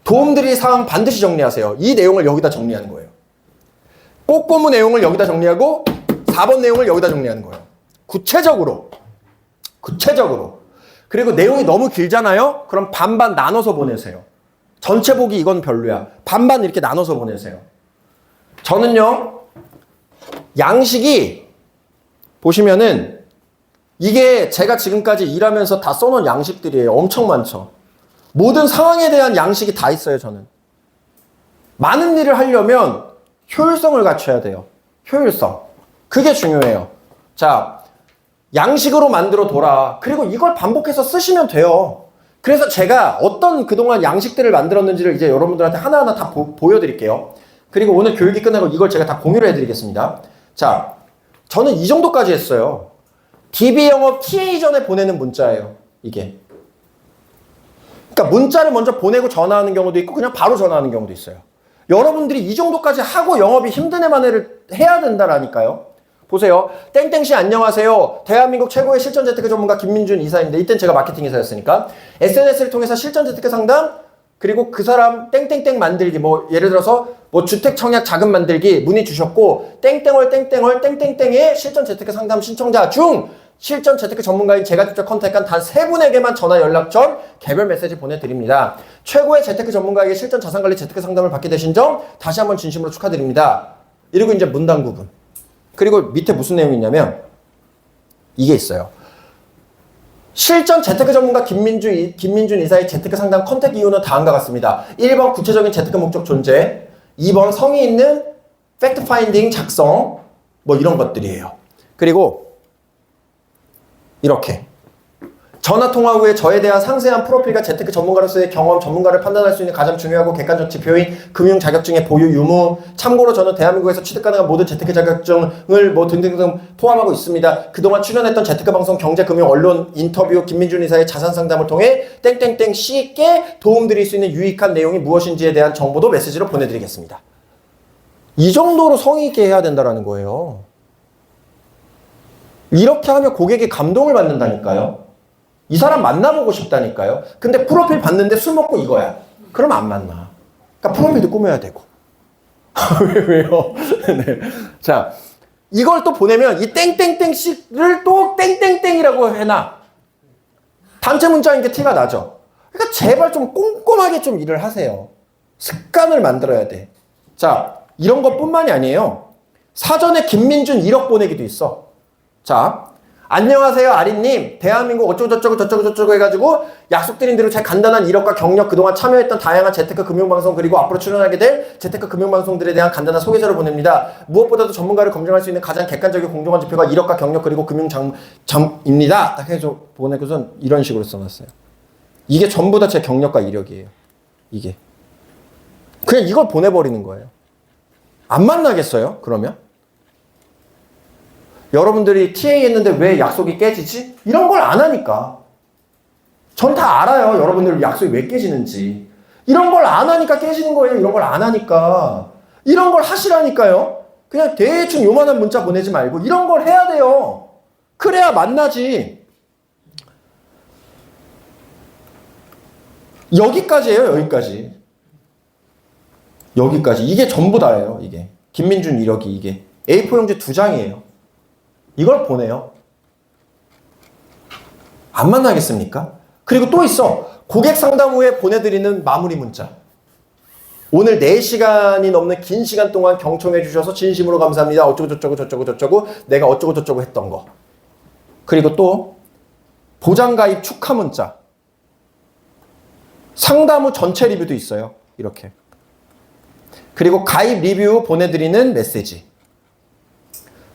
도움드릴 사항 반드시 정리하세요. 이 내용을 여기다 정리하는 거예요. 꼬꼬무 내용을 여기다 정리하고 4번 내용을 여기다 정리하는 거예요. 구체적으로. 그리고 내용이 너무 길잖아요? 그럼 반반 나눠서 보내세요. 전체 보기 이건 별로야. 반반 이렇게 나눠서 보내세요. 저는요, 양식이 보시면은 이게 제가 지금까지 일하면서 다 써놓은 양식들이에요. 엄청 많죠. 모든 상황에 대한 양식이 다 있어요, 저는. 많은 일을 하려면 효율성을 갖춰야 돼요. 효율성. 그게 중요해요. 자, 양식으로 만들어 둬라. 그리고 이걸 반복해서 쓰시면 돼요. 그래서 제가 어떤 그동안 양식들을 만들었는지를 이제 여러분들한테 하나하나 다 보여드릴게요. 그리고 오늘 교육이 끝나고 이걸 제가 다 공유를 해드리겠습니다. 자, 저는 이 정도까지 했어요. DB 영업 TA 전에 보내는 문자예요. 이게. 그러니까 문자를 먼저 보내고 전화하는 경우도 있고 그냥 바로 전화하는 경우도 있어요. 여러분들이 이 정도까지 하고 영업이 힘든 애만 해를 해야 된다라니까요. 보세요. 땡땡씨 안녕하세요. 대한민국 최고의 실전 재테크 전문가 김민준 이사입니다. 이땐 제가 마케팅 이사였으니까. SNS를 통해서 실전 재테크 상담 그리고 그 사람 땡땡땡 만들기 뭐 예를 들어서 뭐 주택 청약 자금 만들기 문의 주셨고 땡땡월 땡땡땡의 실전 재테크 상담 신청자 중 실전 재테크 전문가인 제가 직접 컨택한 단 3분에게만 전화 연락 전 개별 메시지 보내드립니다. 최고의 재테크 전문가에게 실전 자산관리 재테크 상담을 받게 되신 점 다시 한번 진심으로 축하드립니다. 이러고 이제 문단 구분. 그리고 밑에 무슨 내용이 있냐면 이게 있어요. 실전 재테크 전문가 김민준 이사의 재테크 상담 컨택 이유는 다음과 같습니다. 1번 구체적인 재테크 목적 존재, 2번 성의 있는 팩트 파인딩 작성 뭐 이런 것들이에요. 그리고 이렇게 전화통화 후에 저에 대한 상세한 프로필과 재테크 전문가로서의 경험, 전문가를 판단할 수 있는 가장 중요하고 객관적 지표인 금융 자격증의 보유 유무. 참고로 저는 대한민국에서 취득 가능한 모든 재테크 자격증을 뭐 등등등 포함하고 있습니다. 그동안 출연했던 재테크 방송, 경제, 금융, 언론, 인터뷰, 김민준 이사의 자산 상담을 통해 땡땡땡 씨께 도움드릴 수 있는 유익한 내용이 무엇인지에 대한 정보도 메시지로 보내드리겠습니다. 이 정도로 성의 있게 해야 된다는 거예요. 이렇게 하면 고객이 감동을 받는다니까요. 이 사람 만나보고 싶다니까요. 근데 프로필 봤는데 술 먹고 이거야. 그러면 안 만나. 그러니까 프로필도 꾸며야 되고. 왜요? 네. 자, 이걸 또 보내면 이 땡땡땡씨를 또 땡땡땡이라고 해놔. 단체 문자인 게 티가 나죠. 그러니까 제발 좀 꼼꼼하게 좀 일을 하세요. 습관을 만들어야 돼. 자, 이런 것뿐만이 아니에요. 사전에 김민준 1억 보내기도 있어. 자, 안녕하세요 아린님, 대한민국 어쩌고저쩌고 해가지고 약속드린 대로 제 간단한 이력과 경력, 그동안 참여했던 다양한 재테크 금융방송 그리고 앞으로 출연하게 될 재테크 금융방송들에 대한 간단한 소개서를 보냅니다. 무엇보다도 전문가를 검증할 수 있는 가장 객관적이고 공정한 지표가 이력과 경력 그리고 금융장입니다. 딱 해서 보내고선 이런 식으로 써놨어요. 이게 전부 다 제 경력과 이력이에요. 이게 그냥 이걸 보내버리는 거예요. 안 만나겠어요? 그러면? 여러분들이 TA 했는데 왜 약속이 깨지지? 이런 걸 안 하니까. 전 다 알아요. 여러분들 약속이 왜 깨지는지. 이런 걸 안 하니까 깨지는 거예요. 이런 걸 안 하니까. 이런 걸 하시라니까요. 그냥 대충 요만한 문자 보내지 말고 이런 걸 해야 돼요. 그래야 만나지. 여기까지예요. 여기까지. 여기까지. 이게 전부 다예요. 이게. 김민준 이력이 이게. A4 용지 2장이에요. 이걸 보내요. 안 만나겠습니까? 그리고 또 있어. 고객 상담 후에 보내드리는 마무리 문자. 오늘 4시간이 넘는 긴 시간 동안 경청해 주셔서 진심으로 감사합니다. 어쩌고저쩌고 내가 어쩌고저쩌고 했던 거. 그리고 또 보장가입 축하 문자. 상담 후 전체 리뷰도 있어요. 이렇게. 그리고 가입 리뷰 보내드리는 메시지.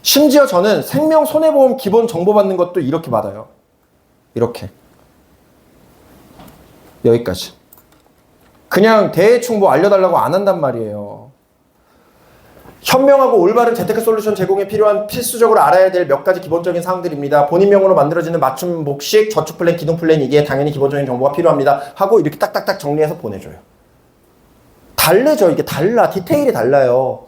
심지어 저는 생명 손해보험 기본 정보 받는 것도 이렇게 받아요. 이렇게. 여기까지. 그냥 대충 뭐 알려달라고 안 한단 말이에요. 현명하고 올바른 재테크 솔루션 제공에 필요한 필수적으로 알아야 될 몇 가지 기본적인 사항들입니다. 본인명으로 만들어지는 맞춤 복식, 저축 플랜, 기동 플랜 이게 당연히 기본적인 정보가 필요합니다. 하고 이렇게 딱딱딱 정리해서 보내줘요. 다르죠. 이게 달라. 디테일이 달라요.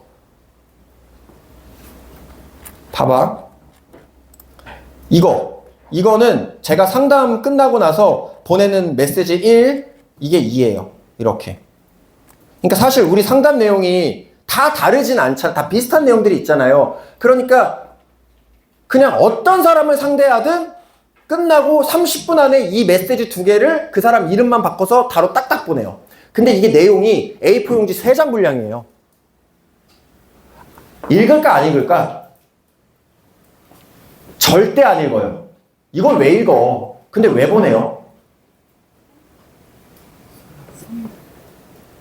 봐봐. 이거는 제가 상담 끝나고 나서 보내는 메시지 1, 이게 2예요. 이렇게. 그러니까 사실 우리 상담 내용이 다 다르진 않잖아. 다 비슷한 내용들이 있잖아요. 그러니까 그냥 어떤 사람을 상대하든 끝나고 30분 안에 이 메시지 2개를 그 사람 이름만 바꿔서 바로 딱딱 보내요. 근데 이게 내용이 A4 용지 3장 분량이에요. 읽을까 안 읽을까? 절대 안 읽어요. 이걸 왜 읽어? 근데 왜 보내요?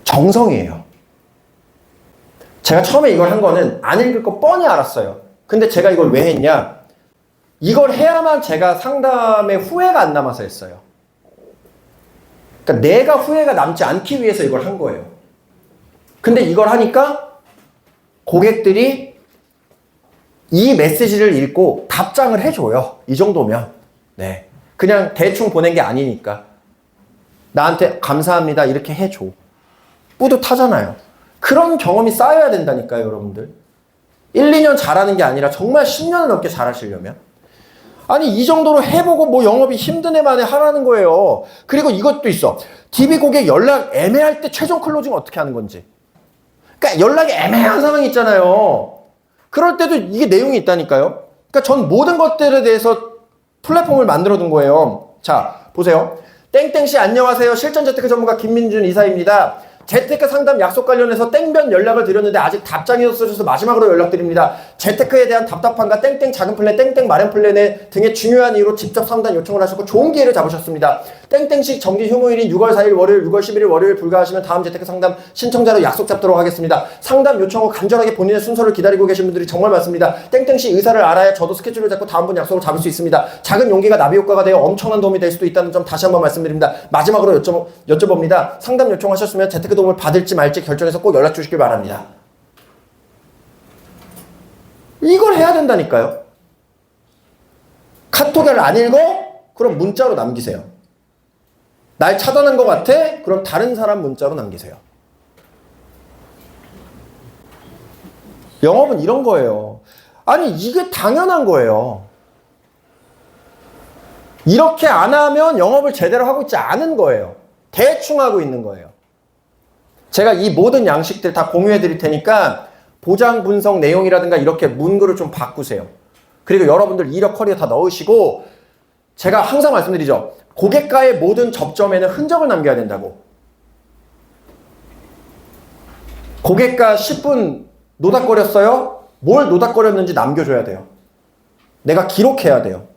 정성이에요. 제가 처음에 이걸 한 거는 안 읽을 거 뻔히 알았어요. 근데 제가 이걸 왜 했냐? 이걸 해야만 제가 상담에 후회가 안 남아서 했어요. 그러니까 내가 후회가 남지 않기 위해서 이걸 한 거예요. 근데 이걸 하니까 고객들이 이 메시지를 읽고 답장을 해줘요. 이 정도면. 네. 그냥 대충 보낸 게 아니니까. 나한테 감사합니다. 이렇게 해줘. 뿌듯하잖아요. 그런 경험이 쌓여야 된다니까요, 여러분들. 1, 2년 잘하는 게 아니라 정말 10년을 넘게 잘하시려면. 아니, 이 정도로 해보고 뭐 영업이 힘든 애만에 하라는 거예요. 그리고 이것도 있어. DB 고객 연락 애매할 때 최종 클로징 어떻게 하는 건지. 그러니까 연락이 애매한 상황이 있잖아요. 그럴 때도 이게 내용이 있다니까요. 그러니까 전 모든 것들에 대해서 플랫폼을 만들어 둔 거예요. 자, 보세요. 땡땡씨 안녕하세요. 실전 재테크 전문가 김민준 이사입니다. 재테크 상담 약속 관련해서 땡변 연락을 드렸는데 아직 답장이 없어져서 마지막으로 연락드립니다. 재테크에 대한 답답함과 땡땡 작은 플랜, 땡땡 마련 플랜 등의 중요한 이유로 직접 상담 요청을 하셨고 좋은 기회를 잡으셨습니다. 땡땡식 정기 휴무일인 6월 4일 월요일, 6월 11일 월요일 불가하시면 다음 재테크 상담 신청자로 약속 잡도록 하겠습니다. 상담 요청 후 간절하게 본인의 순서를 기다리고 계신 분들이 정말 많습니다. 땡땡씨 의사를 알아야 저도 스케줄을 잡고 다음 분 약속을 잡을 수 있습니다. 작은 용기가 나비 효과가 되어 엄청난 도움이 될 수도 있다는 점 다시 한번 말씀드립니다. 마지막으로 여쭤봅니다. 상담 요청하셨으면 재테크 도움을 받을지 말지 결정해서 꼭 연락 주시길 바랍니다. 이걸 해야 된다니까요. 카톡을 안 읽어? 그럼 문자로 남기세요. 날 차단한 것 같아? 그럼 다른 사람 문자로 남기세요. 영업은 이런 거예요. 아니, 이게 당연한 거예요. 이렇게 안 하면 영업을 제대로 하고 있지 않은 거예요. 대충 하고 있는 거예요. 제가 이 모든 양식들 다 공유해 드릴 테니까 보장 분석 내용이라든가 이렇게 문구를 좀 바꾸세요. 그리고 여러분들 이력 커리어 다 넣으시고, 제가 항상 말씀드리죠. 고객과의 모든 접점에는 흔적을 남겨야 된다고. 고객과 10분 노닥거렸어요? 뭘 노닥거렸는지 남겨줘야 돼요. 내가 기록해야 돼요.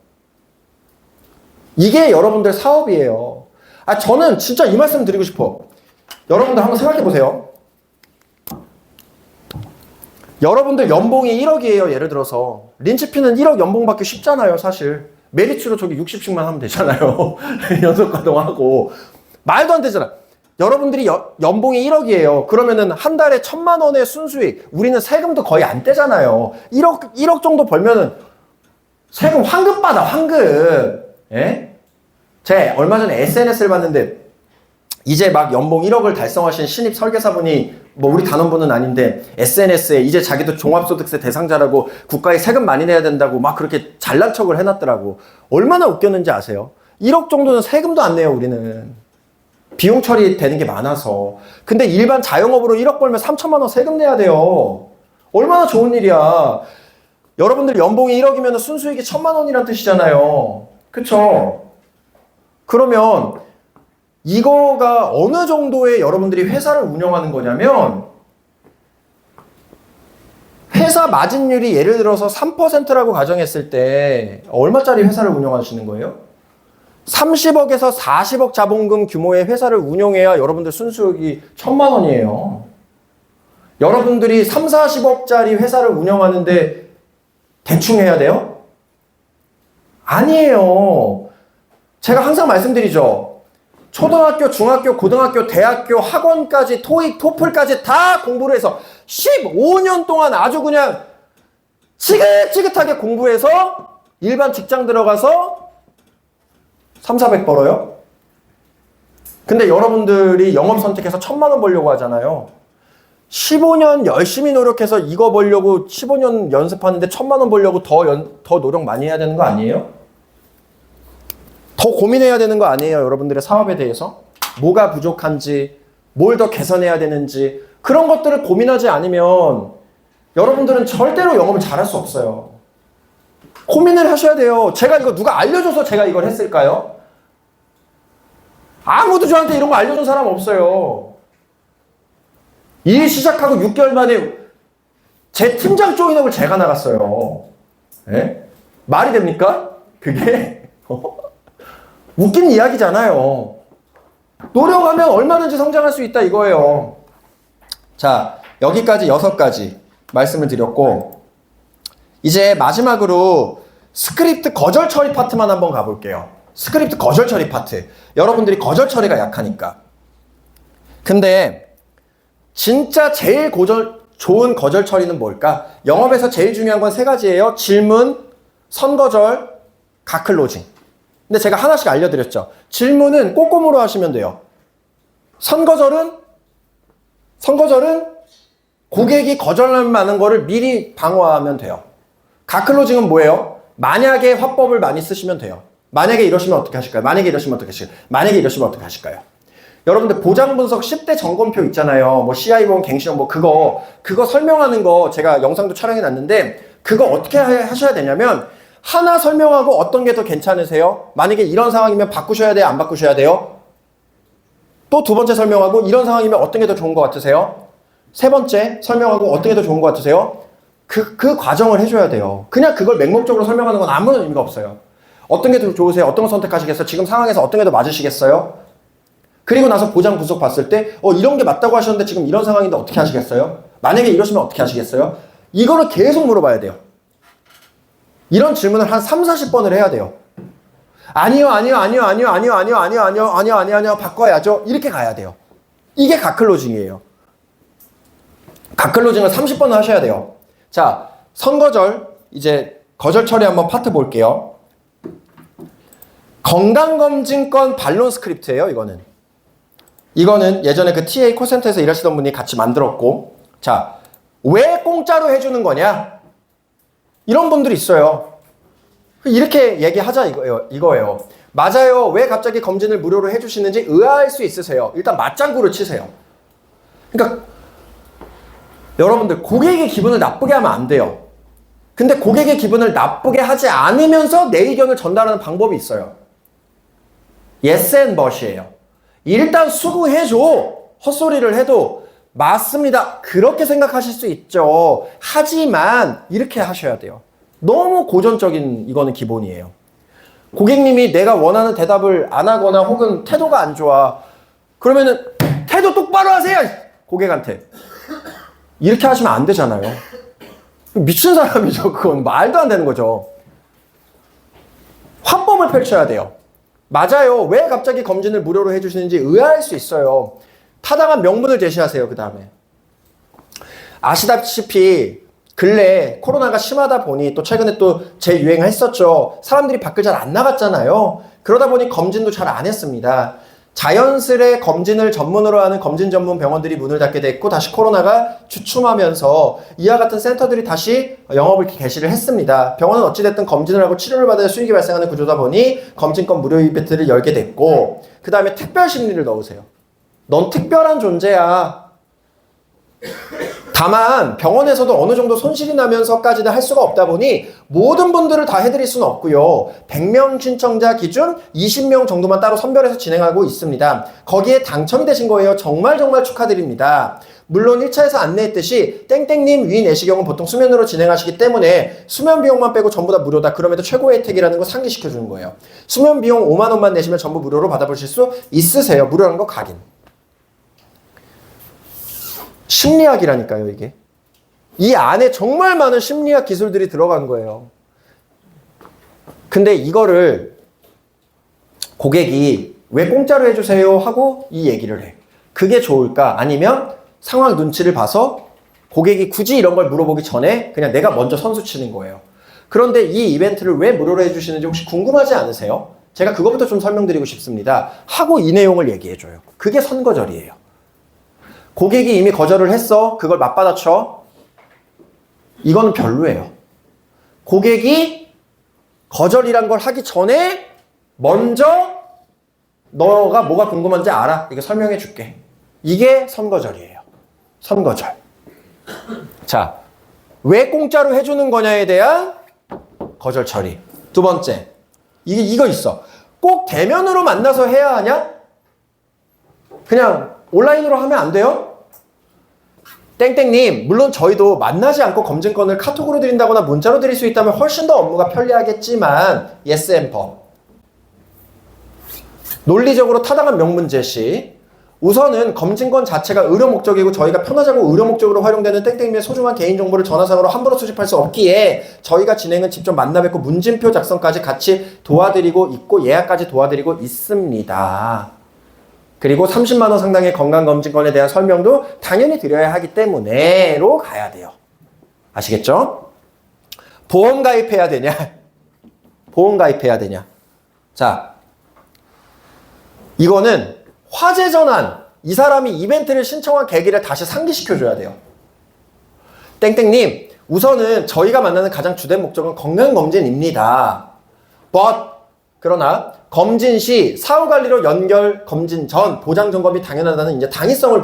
이게 여러분들 사업이에요. 아, 저는 진짜 이 말씀 드리고 싶어. 여러분들 한번 생각해 보세요. 여러분들 연봉이 1억이에요. 예를 들어서 린치피는 1억 연봉 받기 쉽잖아요. 사실 메리츠로 저기 60씩만 하면 되잖아요. 연속가동하고 말도 안 되잖아. 여러분들이 연봉이 1억이에요. 그러면은 한 달에 1,000만 원의 순수익, 우리는 세금도 거의 안 떼잖아요. 1억 정도 벌면은 세금 환급 받아, 환급. 예? 제가 얼마 전에 SNS를 봤는데 이제 막 연봉 1억을 달성하신 신입 설계사분이, 뭐 우리 단원분은 아닌데 SNS에 이제 자기도 종합소득세 대상자라고 국가에 세금 많이 내야 된다고 막 그렇게 잘난 척을 해놨더라고. 얼마나 웃겼는지 아세요? 1억 정도는 세금도 안 내요, 우리는. 비용 처리되는 게 많아서. 근데 일반 자영업으로 1억 벌면 3천만 원 세금 내야 돼요. 얼마나 좋은 일이야. 여러분들 연봉이 1억이면 순수익이 1,000만 원이란 뜻이잖아요. 그쵸? 그러면 이거가 어느 정도의 여러분들이 회사를 운영하는 거냐면, 회사 마진율이 예를 들어서 3%라고 가정했을 때 얼마짜리 회사를 운영하시는 거예요? 30억에서 40억 자본금 규모의 회사를 운영해야 여러분들 순수익이 1,000만 원이에요. 여러분들이 3, 40억짜리 회사를 운영하는데 대충 해야 돼요? 아니에요. 제가 항상 말씀드리죠. 초등학교, 중학교, 고등학교, 대학교, 학원까지, 토익, 토플까지 다 공부를 해서 15년 동안 아주 그냥 지긋지긋하게 공부해서 일반 직장 들어가서 3, 400 벌어요? 근데 여러분들이 영업 선택해서 1,000만 원 벌려고 하잖아요. 15년 열심히 노력해서 이거 벌려고 15년 연습하는데 1,000만 원 벌려고 더 노력 많이 해야 되는 거 아니에요? 더 고민해야 되는 거 아니에요? 여러분들의 사업에 대해서? 뭐가 부족한지, 뭘 더 개선해야 되는지, 그런 것들을 고민하지 않으면 여러분들은 절대로 영업을 잘할 수 없어요. 고민을 하셔야 돼요. 제가 이거 누가 알려줘서 제가 이걸 했을까요? 아무도 저한테 이런 거 알려준 사람 없어요. 일 시작하고 6개월 만에 제 팀장 조인업을 제가 나갔어요. 예? 말이 됩니까? 그게? 웃긴 이야기잖아요. 노력하면 얼마든지 성장할 수 있다 이거예요. 자, 여기까지 6가지 말씀을 드렸고, 이제 마지막으로 스크립트 거절 처리 파트만 한번 가볼게요. 스크립트 거절 처리 파트. 여러분들이 거절 처리가 약하니까. 근데 진짜 제일 좋은 거절 처리는 뭘까? 영업에서 제일 중요한 건 세 가지예요. 질문, 선거절, 가클로징. 근데 제가 하나씩 알려드렸죠. 질문은 꼬꼬무로 하시면 돼요. 선거절은 고객이 거절하는 거를 미리 방어하면 돼요. 가클로징은 뭐예요? 만약에 화법을 많이 쓰시면 돼요. 만약에 이러시면 어떻게 하실까요? 만약에 이러시면 어떻게 하실까요? 만약에 이러시면 어떻게 하실까요? 여러분들 보장 분석 10대 점검표 있잖아요. 뭐 CI1, 갱신형 뭐 그거 설명하는 거 제가 영상도 촬영해 놨는데 그거 어떻게 하셔야 되냐면 하나 설명하고 어떤 게 더 괜찮으세요? 만약에 이런 상황이면 바꾸셔야 돼요? 안 바꾸셔야 돼요? 또 두 번째 설명하고 이런 상황이면 어떤 게 더 좋은 것 같으세요? 세 번째 설명하고 어떤 게 더 좋은 것 같으세요? 그 과정을 해줘야 돼요. 그냥 그걸 맹목적으로 설명하는 건 아무런 의미가 없어요. 어떤 게 더 좋으세요? 어떤 거 선택하시겠어요? 지금 상황에서 어떤 게 더 맞으시겠어요? 그리고 나서 보장 분석 봤을 때 이런 게 맞다고 하셨는데 지금 이런 상황인데 어떻게 하시겠어요? 만약에 이러시면 어떻게 하시겠어요? 이거를 계속 물어봐야 돼요. 이런 질문을 한 3, 40번을 해야 돼요. 아니요, 바꿔야죠. 이렇게 가야 돼요. 이게 가클로징이에요. 가클로징을 30번을 하셔야 돼요. 자, 선거절, 이제 거절 처리 한번 파트 볼게요. 건강검진권 반론 스크립트예요, 이거는 예전에 그 TA 콜센터에서 일하시던 분이 같이 만들었고, 자, 왜 공짜로 해주는 거냐? 이런 분들이 있어요. 이렇게 얘기하자 이거예요. 맞아요. 왜 갑자기 검진을 무료로 해주시는지 의아할 수 있으세요. 일단 맞장구를 치세요. 그러니까 여러분들 고객의 기분을 나쁘게 하면 안 돼요. 근데 고객의 기분을 나쁘게 하지 않으면서 내 의견을 전달하는 방법이 있어요. yes and but이에요. 일단 수긍해줘. 헛소리를 해도 맞습니다. 그렇게 생각하실 수 있죠. 하지만 이렇게 하셔야 돼요. 너무 고전적인 이거는 기본이에요. 고객님이 내가 원하는 대답을 안 하거나 혹은 태도가 안 좋아. 그러면은 태도 똑바로 하세요. 고객한테. 이렇게 하시면 안 되잖아요. 미친 사람이죠. 그건 말도 안 되는 거죠. 화법을 펼쳐야 돼요. 맞아요. 왜 갑자기 검진을 무료로 해주시는지 의아할 수 있어요. 타당한 명분을 제시하세요. 그 다음에 아시다시피 근래 코로나가 심하다 보니 또 최근에 또 재유행했었죠. 사람들이 밖을 잘 안 나갔잖아요. 그러다 보니 검진도 잘 안 했습니다. 자연스레 검진을 전문으로 하는 검진 전문 병원들이 문을 닫게 됐고 다시 코로나가 주춤하면서 이와 같은 센터들이 다시 영업을 개시를 했습니다. 병원은 어찌됐든 검진을 하고 치료를 받아야 수익이 발생하는 구조다 보니 검진권 무료 이벤트를 열게 됐고 그 다음에 특별 심리를 넣으세요. 넌 특별한 존재야. 다만 병원에서도 어느 정도 손실이 나면서까지는 할 수가 없다 보니 모든 분들을 다 해드릴 수는 없고요. 100명 신청자 기준 20명 정도만 따로 선별해서 진행하고 있습니다. 거기에 당첨이 되신 거예요. 정말 축하드립니다. 물론 1차에서 안내했듯이 땡땡님 위 내시경은 보통 수면으로 진행하시기 때문에 수면 비용만 빼고 전부 다 무료다. 그럼에도 최고의 혜택이라는 거 상기시켜주는 거예요. 수면 비용 5만 원만 내시면 전부 무료로 받아보실 수 있으세요. 무료라는 거 각인. 심리학이라니까요, 이게. 이 안에 정말 많은 심리학 기술들이 들어간 거예요. 근데 이거를 고객이 왜 공짜로 해주세요 하고 이 얘기를 해. 그게 좋을까? 아니면 상황 눈치를 봐서 고객이 굳이 이런 걸 물어보기 전에 그냥 내가 먼저 선수 치는 거예요. 그런데 이 이벤트를 왜 무료로 해주시는지 혹시 궁금하지 않으세요? 제가 그거부터 좀 설명드리고 싶습니다. 하고 이 내용을 얘기해줘요. 그게 선거절이에요. 고객이 이미 거절을 했어. 그걸 맞받아쳐. 이거는 별로예요. 고객이 거절이란 걸 하기 전에 먼저 너가 뭐가 궁금한지 알아. 이거 설명해 줄게. 이게 선거절이에요. 선거절. 자, 왜 공짜로 해주는 거냐에 대한 거절 처리. 두 번째. 이거 있어. 꼭 대면으로 만나서 해야 하냐? 그냥 온라인으로 하면 안 돼요? 땡땡님, 물론 저희도 만나지 않고 검진권을 카톡으로 드린다거나 문자로 드릴 수 있다면 훨씬 더 업무가 편리하겠지만 yes and but. 논리적으로 타당한 명문 제시. 우선은 검진권 자체가 의료 목적이고 저희가 편하자고 의료 목적으로 활용되는 땡땡님의 소중한 개인정보를 전화상으로 함부로 수집할 수 없기에 저희가 진행은 직접 만나 뵙고 문진표 작성까지 같이 도와드리고 있고 예약까지 도와드리고 있습니다. 그리고 30만 원 상당의 건강검진권에 대한 설명도 당연히 드려야 하기 때문에로 가야 돼요. 아시겠죠? 보험 가입해야 되냐? 보험 가입해야 되냐? 자, 이거는 화재 전환, 이 사람이 이벤트를 신청한 계기를 다시 상기시켜줘야 돼요. 땡땡님, 우선은 저희가 만나는 가장 주된 목적은 건강검진입니다. 그러나 검진 시 사후관리로 연결 검진 전 보장 점검이 당연하다는 이제 당위성을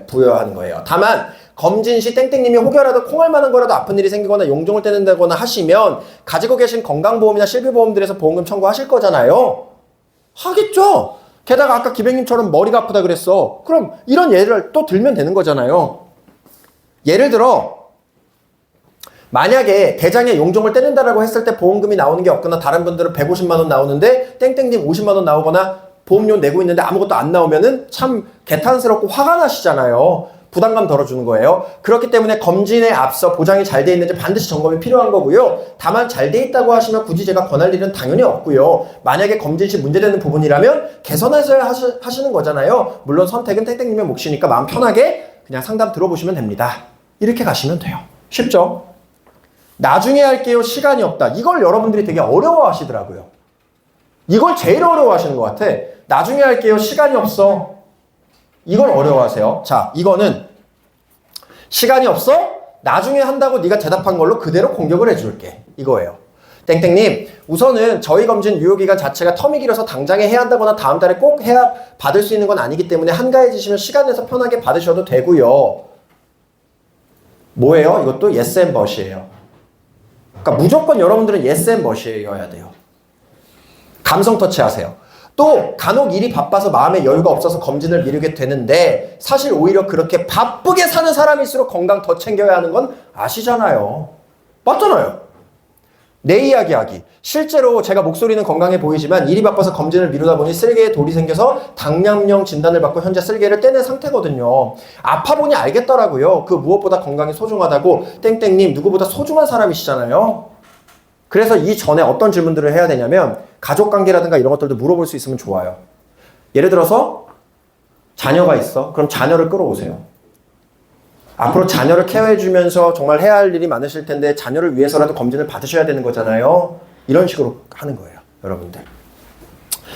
부여하는 거예요. 다만 검진 시 땡땡님이 혹여라도 콩알 만한 거라도 아픈 일이 생기거나 용종을 떼는다거나 하시면 가지고 계신 건강보험이나 실비보험들에서 보험금 청구하실 거잖아요. 하겠죠. 게다가 아까 기백님처럼 머리가 아프다 그랬어. 그럼 이런 예를 또 들면 되는 거잖아요. 예를 들어 만약에 대장에 용종을 떼는다라고 했을 때 보험금이 나오는 게 없거나 다른 분들은 150만 원 나오는데 땡땡님 50만 원 나오거나 보험료 내고 있는데 아무것도 안 나오면은 참 개탄스럽고 화가 나시잖아요. 부담감 덜어주는 거예요. 그렇기 때문에 검진에 앞서 보장이 잘 돼 있는지 반드시 점검이 필요한 거고요. 다만 잘 돼 있다고 하시면 굳이 제가 권할 일은 당연히 없고요. 만약에 검진 시 문제되는 부분이라면 개선해서야 하시는 거잖아요. 물론 선택은 땡땡님의 몫이니까 마음 편하게 그냥 상담 들어보시면 됩니다. 이렇게 가시면 돼요. 쉽죠? 나중에 할게요. 시간이 없다. 이걸 여러분들이 되게 어려워하시더라고요. 이걸 제일 어려워하시는 것 같아. 나중에 할게요. 시간이 없어. 이걸 어려워하세요. 자, 이거는 시간이 없어? 나중에 한다고 네가 대답한 걸로 그대로 공격을 해줄게. 이거예요. 땡땡님, 우선은 저희 검진 유효기간 자체가 텀이 길어서 당장에 해야 한다거나 다음 달에 꼭 해야 받을 수 있는 건 아니기 때문에 한가해지시면 시간 내서 편하게 받으셔도 되고요. 뭐예요? 이것도 yes and but이에요. 그러니까 무조건 여러분들은 yes and but이어야 돼요. 감성 터치하세요. 또 간혹 일이 바빠서 마음의 여유가 없어서 검진을 미루게 되는데 사실 오히려 그렇게 바쁘게 사는 사람일수록 건강 더 챙겨야 하는 건 아시잖아요. 맞잖아요. 내 이야기하기. 실제로 제가 목소리는 건강해 보이지만 일이 바빠서 검진을 미루다 보니 쓸개에 돌이 생겨서 당뇨병 진단을 받고 현재 쓸개를 떼는 상태거든요. 아파 보니 알겠더라고요. 그 무엇보다 건강이 소중하다고. 땡땡님 누구보다 소중한 사람이시잖아요. 그래서 이전에 어떤 질문들을 해야 되냐면 가족관계라든가 이런 것들도 물어볼 수 있으면 좋아요. 예를 들어서 자녀가 있어. 그럼 자녀를 끌어오세요. 앞으로 자녀를 케어해주면서 정말 해야 할 일이 많으실 텐데 자녀를 위해서라도 검진을 받으셔야 되는 거잖아요. 이런 식으로 하는 거예요. 여러분들.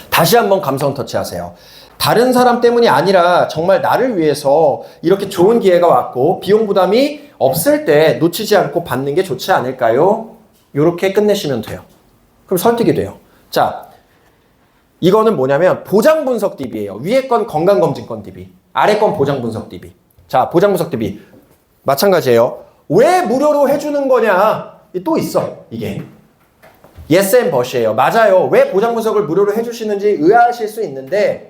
다시 한번 감성 터치하세요. 다른 사람 때문이 아니라 정말 나를 위해서 이렇게 좋은 기회가 왔고 비용 부담이 없을 때 놓치지 않고 받는 게 좋지 않을까요? 이렇게 끝내시면 돼요. 그럼 설득이 돼요. 자, 이거는 뭐냐면 보장 분석 DB예요. 위에 건 건강검진권 DB, 아래 건 보장 분석 DB. 자, 보장 분석 DB 마찬가지예요. 왜 무료로 해주는 거냐? 또 있어. 이게 yes and but이에요. 맞아요. 왜 보장 분석을 무료로 해주시는지 의아하실 수 있는데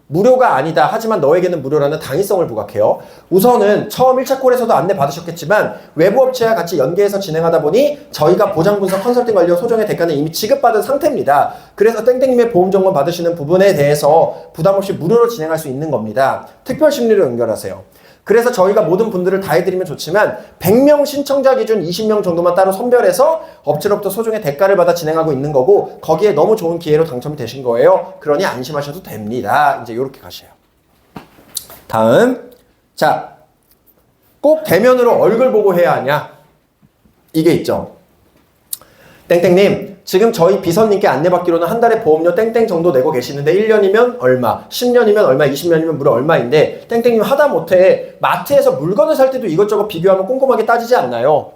무료가 아니다. 하지만 너에게는 무료라는 당위성을 부각해요. 우선은 처음 1차 콜에서도 안내 받으셨겠지만 외부 업체와 같이 연계해서 진행하다 보니 저희가 보장 분석 컨설팅 완료 소정의 대가는 이미 지급받은 상태입니다. 그래서 땡땡님의 보험 점검 받으시는 부분에 대해서 부담 없이 무료로 진행할 수 있는 겁니다. 특별 심리로 연결하세요. 그래서 저희가 모든 분들을 다 해드리면 좋지만 100명 신청자 기준 20명 정도만 따로 선별해서 업체로부터 소정의 대가를 받아 진행하고 있는 거고 거기에 너무 좋은 기회로 당첨이 되신 거예요. 그러니 안심하셔도 됩니다. 이제 이렇게 가셔요. 다음, 자, 꼭 대면으로 얼굴 보고 해야 하냐? 이게 있죠. 땡땡님, 지금 저희 비서님께 안내받기로는 한 달에 보험료 땡땡 정도 내고 계시는데 1년이면 얼마, 10년이면 얼마, 20년이면 무려 얼마인데 땡땡님 하다못해 마트에서 물건을 살 때도 이것저것 비교하면 꼼꼼하게 따지지 않나요?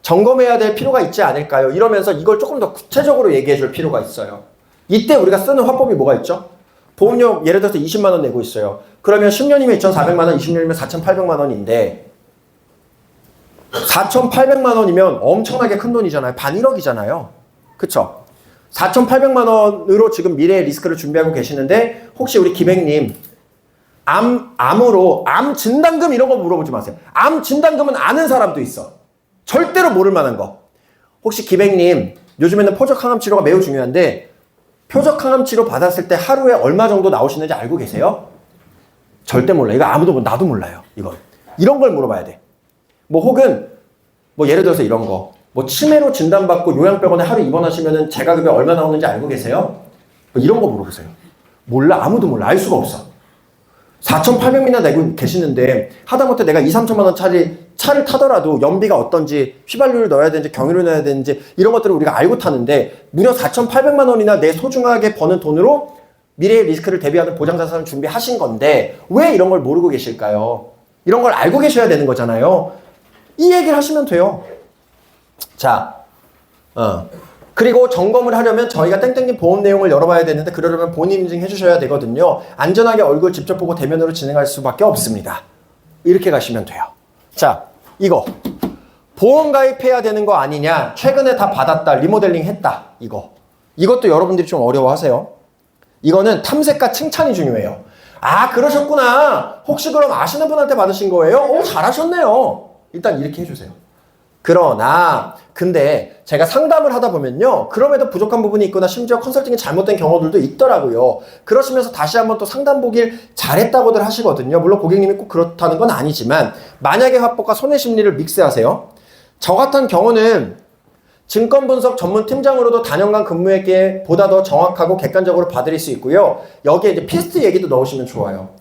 점검해야 될 필요가 있지 않을까요? 이러면서 이걸 조금 더 구체적으로 얘기해 줄 필요가 있어요. 이때 우리가 쓰는 화법이 뭐가 있죠? 보험료 예를 들어서 20만 원 내고 있어요. 그러면 10년이면 2,400만 원, 20년이면 4,800만 원인데 4,800만 원이면 엄청나게 큰 돈이잖아요. 반 1억이잖아요. 그쵸? 4,800만 원으로 지금 미래의 리스크를 준비하고 계시는데 혹시 우리 기백님 암으로 암 진단금 이런 거 물어보지 마세요. 암 진단금은 아는 사람도 있어. 절대로 모를 만한 거. 혹시 기백님 요즘에는 표적 항암 치료가 매우 중요한데 표적 항암 치료 받았을 때 하루에 얼마 정도 나오시는지 알고 계세요? 절대 몰라. 이거 나도 몰라요. 이건. 이런 걸 물어봐야 돼. 뭐 혹은 뭐 예를 들어서 이런 거. 뭐 치매로 진단받고 요양병원에 하루 입원하시면은 재가급여 얼마 나오는지 알고 계세요? 뭐 이런 거 물어보세요. 몰라. 아무도 몰라. 알 수가 없어. 4,800이나 내고 계시는데 하다못해 내가 2, 3천만 원 차를 타더라도 연비가 어떤지, 휘발유를 넣어야 되는지 경유를 넣어야 되는지 이런 것들을 우리가 알고 타는데 무려 4,800만 원이나 내 소중하게 버는 돈으로 미래의 리스크를 대비하는 보장자산을 준비하신 건데 왜 이런 걸 모르고 계실까요? 이런 걸 알고 계셔야 되는 거잖아요. 이 얘기를 하시면 돼요. 자, 그리고 점검을 하려면 저희가 땡땡님 보험 내용을 열어봐야 되는데 그러려면 본인 인증 해주셔야 되거든요. 안전하게 얼굴 직접 보고 대면으로 진행할 수밖에 없습니다. 이렇게 가시면 돼요. 자, 이거 보험 가입해야 되는 거 아니냐, 최근에 다 받았다, 리모델링 했다, 이것도 여러분들이 좀 어려워하세요. 이거는 탐색과 칭찬이 중요해요. 아, 그러셨구나. 혹시 그럼 아시는 분한테 받으신 거예요? 오, 잘하셨네요. 일단 이렇게 해주세요. 그러나 근데 제가 상담을 하다 보면요, 그럼에도 부족한 부분이 있거나 심지어 컨설팅이 잘못된 경우들도 있더라고요. 그러시면서 다시 한번 또 상담 보길 잘했다고들 하시거든요. 물론 고객님이 꼭 그렇다는 건 아니지만 만약에 화법과 손해심리를 믹스하세요. 저 같은 경우는 증권분석 전문 팀장으로도 단연간 근무했기에 보다 더 정확하고 객관적으로 봐드릴 수 있고요. 여기에 이제 피스트 얘기도 넣으시면 좋아요.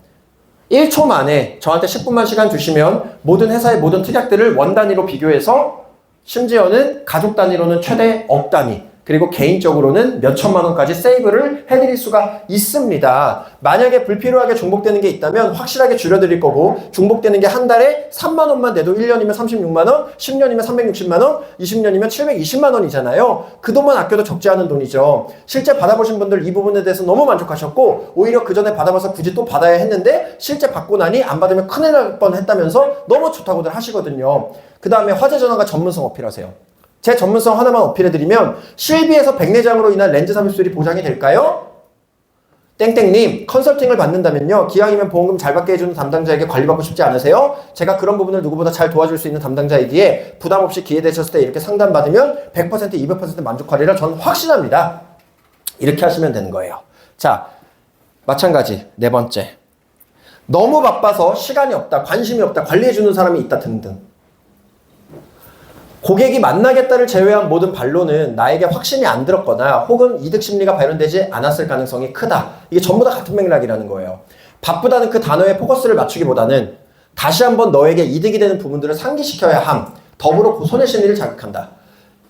1초 만에 저한테 10분만 시간 주시면 모든 회사의 모든 특약들을 원 단위로 비교해서 심지어는 가족 단위로는 최대 억 단위, 그리고 개인적으로는 몇 천만 원까지 세이브를 해드릴 수가 있습니다. 만약에 불필요하게 중복되는 게 있다면 확실하게 줄여드릴 거고, 중복되는 게 한 달에 3만 원만 내도 1년이면 36만 원, 10년이면 360만 원, 20년이면 720만 원이잖아요. 그 돈만 아껴도 적지 않은 돈이죠. 실제 받아보신 분들 이 부분에 대해서 너무 만족하셨고, 오히려 그 전에 받아봐서 굳이 또 받아야 했는데 실제 받고 나니 안 받으면 큰일 날 뻔했다면서 너무 좋다고들 하시거든요. 그 다음에 화재전환과 전문성 어필하세요. 제 전문성 하나만 어필해드리면 실비에서 백내장으로 인한 렌즈 삽입술이 보장이 될까요? 땡땡님, 컨설팅을 받는다면요, 기왕이면 보험금 잘 받게 해주는 담당자에게 관리받고 싶지 않으세요? 제가 그런 부분을 누구보다 잘 도와줄 수 있는 담당자이기에 부담 없이 기회 되셨을 때 이렇게 상담받으면 100%, 200% 만족하리라 저는 확신합니다. 이렇게 하시면 되는 거예요. 자, 마찬가지 네 번째, 너무 바빠서 시간이 없다, 관심이 없다, 관리해주는 사람이 있다 등등. 고객이 만나겠다를 제외한 모든 반론은 나에게 확신이 안 들었거나 혹은 이득 심리가 발현되지 않았을 가능성이 크다. 이게 전부 다 같은 맥락이라는 거예요. 바쁘다는 그 단어에 포커스를 맞추기보다는 다시 한번 너에게 이득이 되는 부분들을 상기시켜야 함. 더불어 손해심리를 자극한다.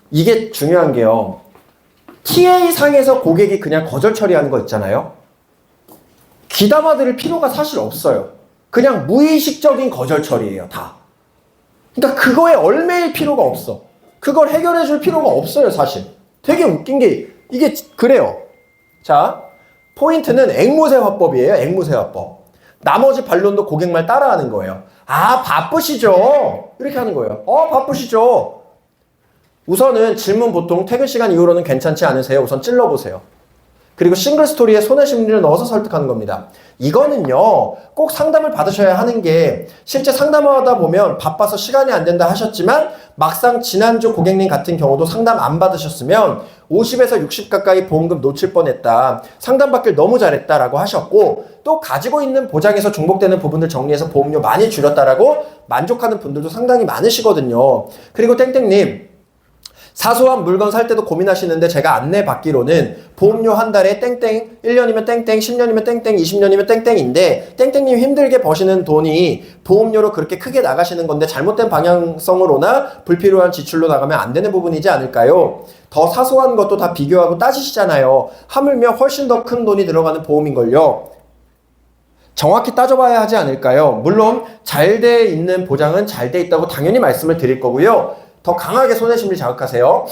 이게 중요한 게요. TA상에서 고객이 그냥 거절 처리하는 거 있잖아요. 귀담아 들을 필요가 사실 없어요. 그냥 무의식적인 거절 처리예요, 다. 그러니까 그거에 얽매일 필요가 없어. 그걸 해결해 줄 필요가 없어요, 사실. 되게 웃긴 게 이게 그래요. 자, 포인트는 앵무새 화법이에요. 앵무새 화법. 나머지 반론도 고객 말 따라하는 거예요. 아, 바쁘시죠? 이렇게 하는 거예요. 바쁘시죠? 우선은 질문 보통 퇴근 시간 이후로는 괜찮지 않으세요? 우선 찔러보세요. 그리고 싱글 스토리에 손해심리를 넣어서 설득하는 겁니다. 이거는요, 꼭 상담을 받으셔야 하는 게, 실제 상담하다 보면 바빠서 시간이 안 된다 하셨지만 막상 지난주 고객님 같은 경우도 상담 안 받으셨으면 50에서 60 가까이 보험금 놓칠 뻔했다, 상담받길 너무 잘했다라고 하셨고, 또 가지고 있는 보장에서 중복되는 부분들 정리해서 보험료 많이 줄였다라고 만족하는 분들도 상당히 많으시거든요. 그리고 땡땡님, 사소한 물건 살 때도 고민하시는데 제가 안내 받기로는 보험료 한 달에 땡땡, 1년이면 땡땡, 10년이면 땡땡, 20년이면 땡땡인데 땡땡님 힘들게 버시는 돈이 보험료로 그렇게 크게 나가시는 건데 잘못된 방향성으로나 불필요한 지출로 나가면 안 되는 부분이지 않을까요? 더 사소한 것도 다 비교하고 따지시잖아요. 하물며 훨씬 더 큰 돈이 들어가는 보험인걸요. 정확히 따져봐야 하지 않을까요? 물론 잘 돼 있는 보장은 잘 돼 있다고 당연히 말씀을 드릴 거고요. 더 강하게 손해심리 자극하세요.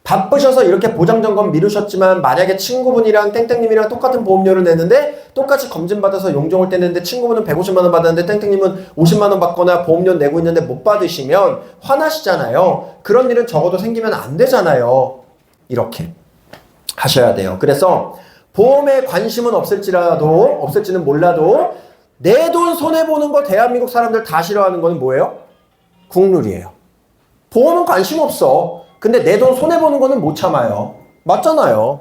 바쁘셔서 이렇게 보장점검 미루셨지만 만약에 친구분이랑 땡땡님이랑 똑같은 보험료를 내는데 똑같이 검진받아서 용종을 떼는데 친구분은 150만 원 받았는데 땡땡님은 50만 원 받거나 보험료 내고 있는데 못 받으시면 화나시잖아요. 그런 일은 적어도 생기면 안 되잖아요. 이렇게 하셔야 돼요. 그래서 보험에 관심은 없을지는 몰라도 내 돈 손해보는 거 대한민국 사람들 다 싫어하는 거는 뭐예요? 국룰이에요. 보험은 관심 없어. 근데 내 돈 손해보는 거는 못 참아요. 맞잖아요.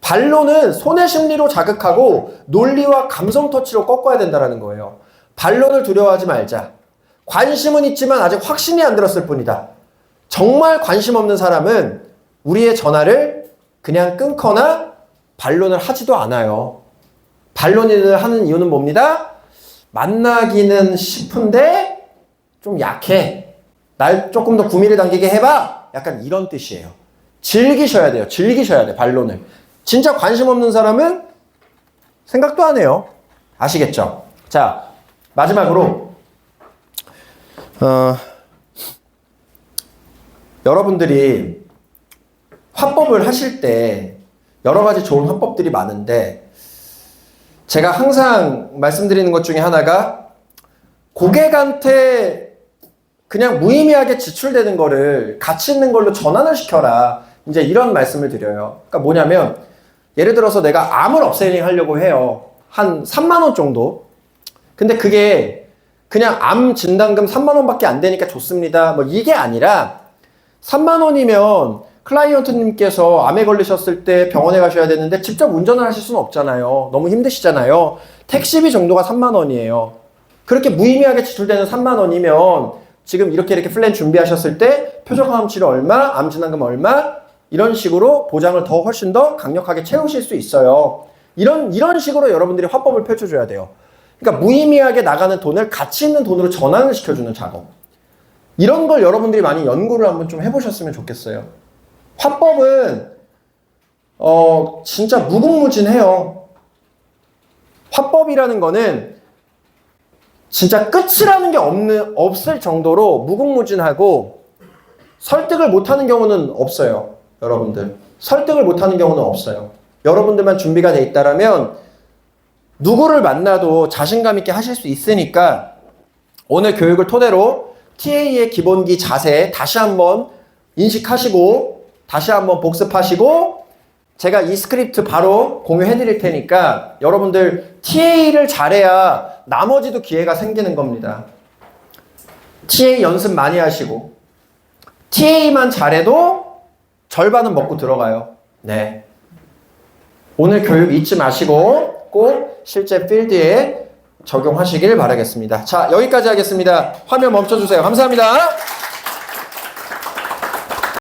반론은 손의 심리로 자극하고 논리와 감성 터치로 꺾어야 된다는 거예요. 반론을 두려워하지 말자. 관심은 있지만 아직 확신이 안 들었을 뿐이다. 정말 관심 없는 사람은 우리의 전화를 그냥 끊거나 반론을 하지도 않아요. 반론을 하는 이유는 뭡니다? 만나기는 싶은데 좀 약해. 날 조금 더 구미를 당기게 해봐. 약간 이런 뜻이에요. 즐기셔야 돼요. 즐기셔야 돼, 반론을. 진짜 관심 없는 사람은 생각도 안 해요. 아시겠죠? 자, 마지막으로 여러분들이 화법을 하실 때 여러 가지 좋은 화법들이 많은데 제가 항상 말씀드리는 것 중에 하나가 고객한테 그냥 무의미하게 지출되는 거를 가치 있는 걸로 전환을 시켜라. 이제 이런 말씀을 드려요. 그러니까 뭐냐면 예를 들어서 내가 암을 업셀링 하려고 해요. 한 3만 원 정도. 근데 그게 그냥 암 진단금 3만 원밖에 안 되니까 좋습니다. 뭐 이게 아니라 3만 원이면 클라이언트님께서 암에 걸리셨을 때 병원에 가셔야 되는데 직접 운전을 하실 수는 없잖아요. 너무 힘드시잖아요. 택시비 정도가 3만 원이에요. 그렇게 무의미하게 지출되는 3만 원이면 지금 이렇게 플랜 준비하셨을 때 표적암 치료 얼마, 암 진단금 얼마 이런 식으로 보장을 더 훨씬 더 강력하게 채우실 수 있어요. 이런 식으로 여러분들이 화법을 펼쳐줘야 돼요. 그러니까 무의미하게 나가는 돈을 가치 있는 돈으로 전환을 시켜주는 작업. 이런 걸 여러분들이 많이 연구를 한번 좀 해보셨으면 좋겠어요. 화법은 진짜 무궁무진해요. 화법이라는 거는 진짜 끝이라는 게 없을 정도로 무궁무진하고 설득을 못하는 경우는 없어요. 여러분들. 설득을 못하는 경우는 없어요. 여러분들만 준비가 돼 있다라면 누구를 만나도 자신감 있게 하실 수 있으니까 오늘 교육을 토대로 TA의 기본기 자세 다시 한번 인식하시고 다시 한번 복습하시고 제가 이 스크립트 바로 공유해 드릴 테니까 여러분들 TA를 잘해야 나머지도 기회가 생기는 겁니다. TA 연습 많이 하시고 TA만 잘해도 절반은 먹고 들어가요. 네. 오늘 교육 잊지 마시고 꼭 실제 필드에 적용하시길 바라겠습니다. 자, 여기까지 하겠습니다. 화면 멈춰주세요. 감사합니다.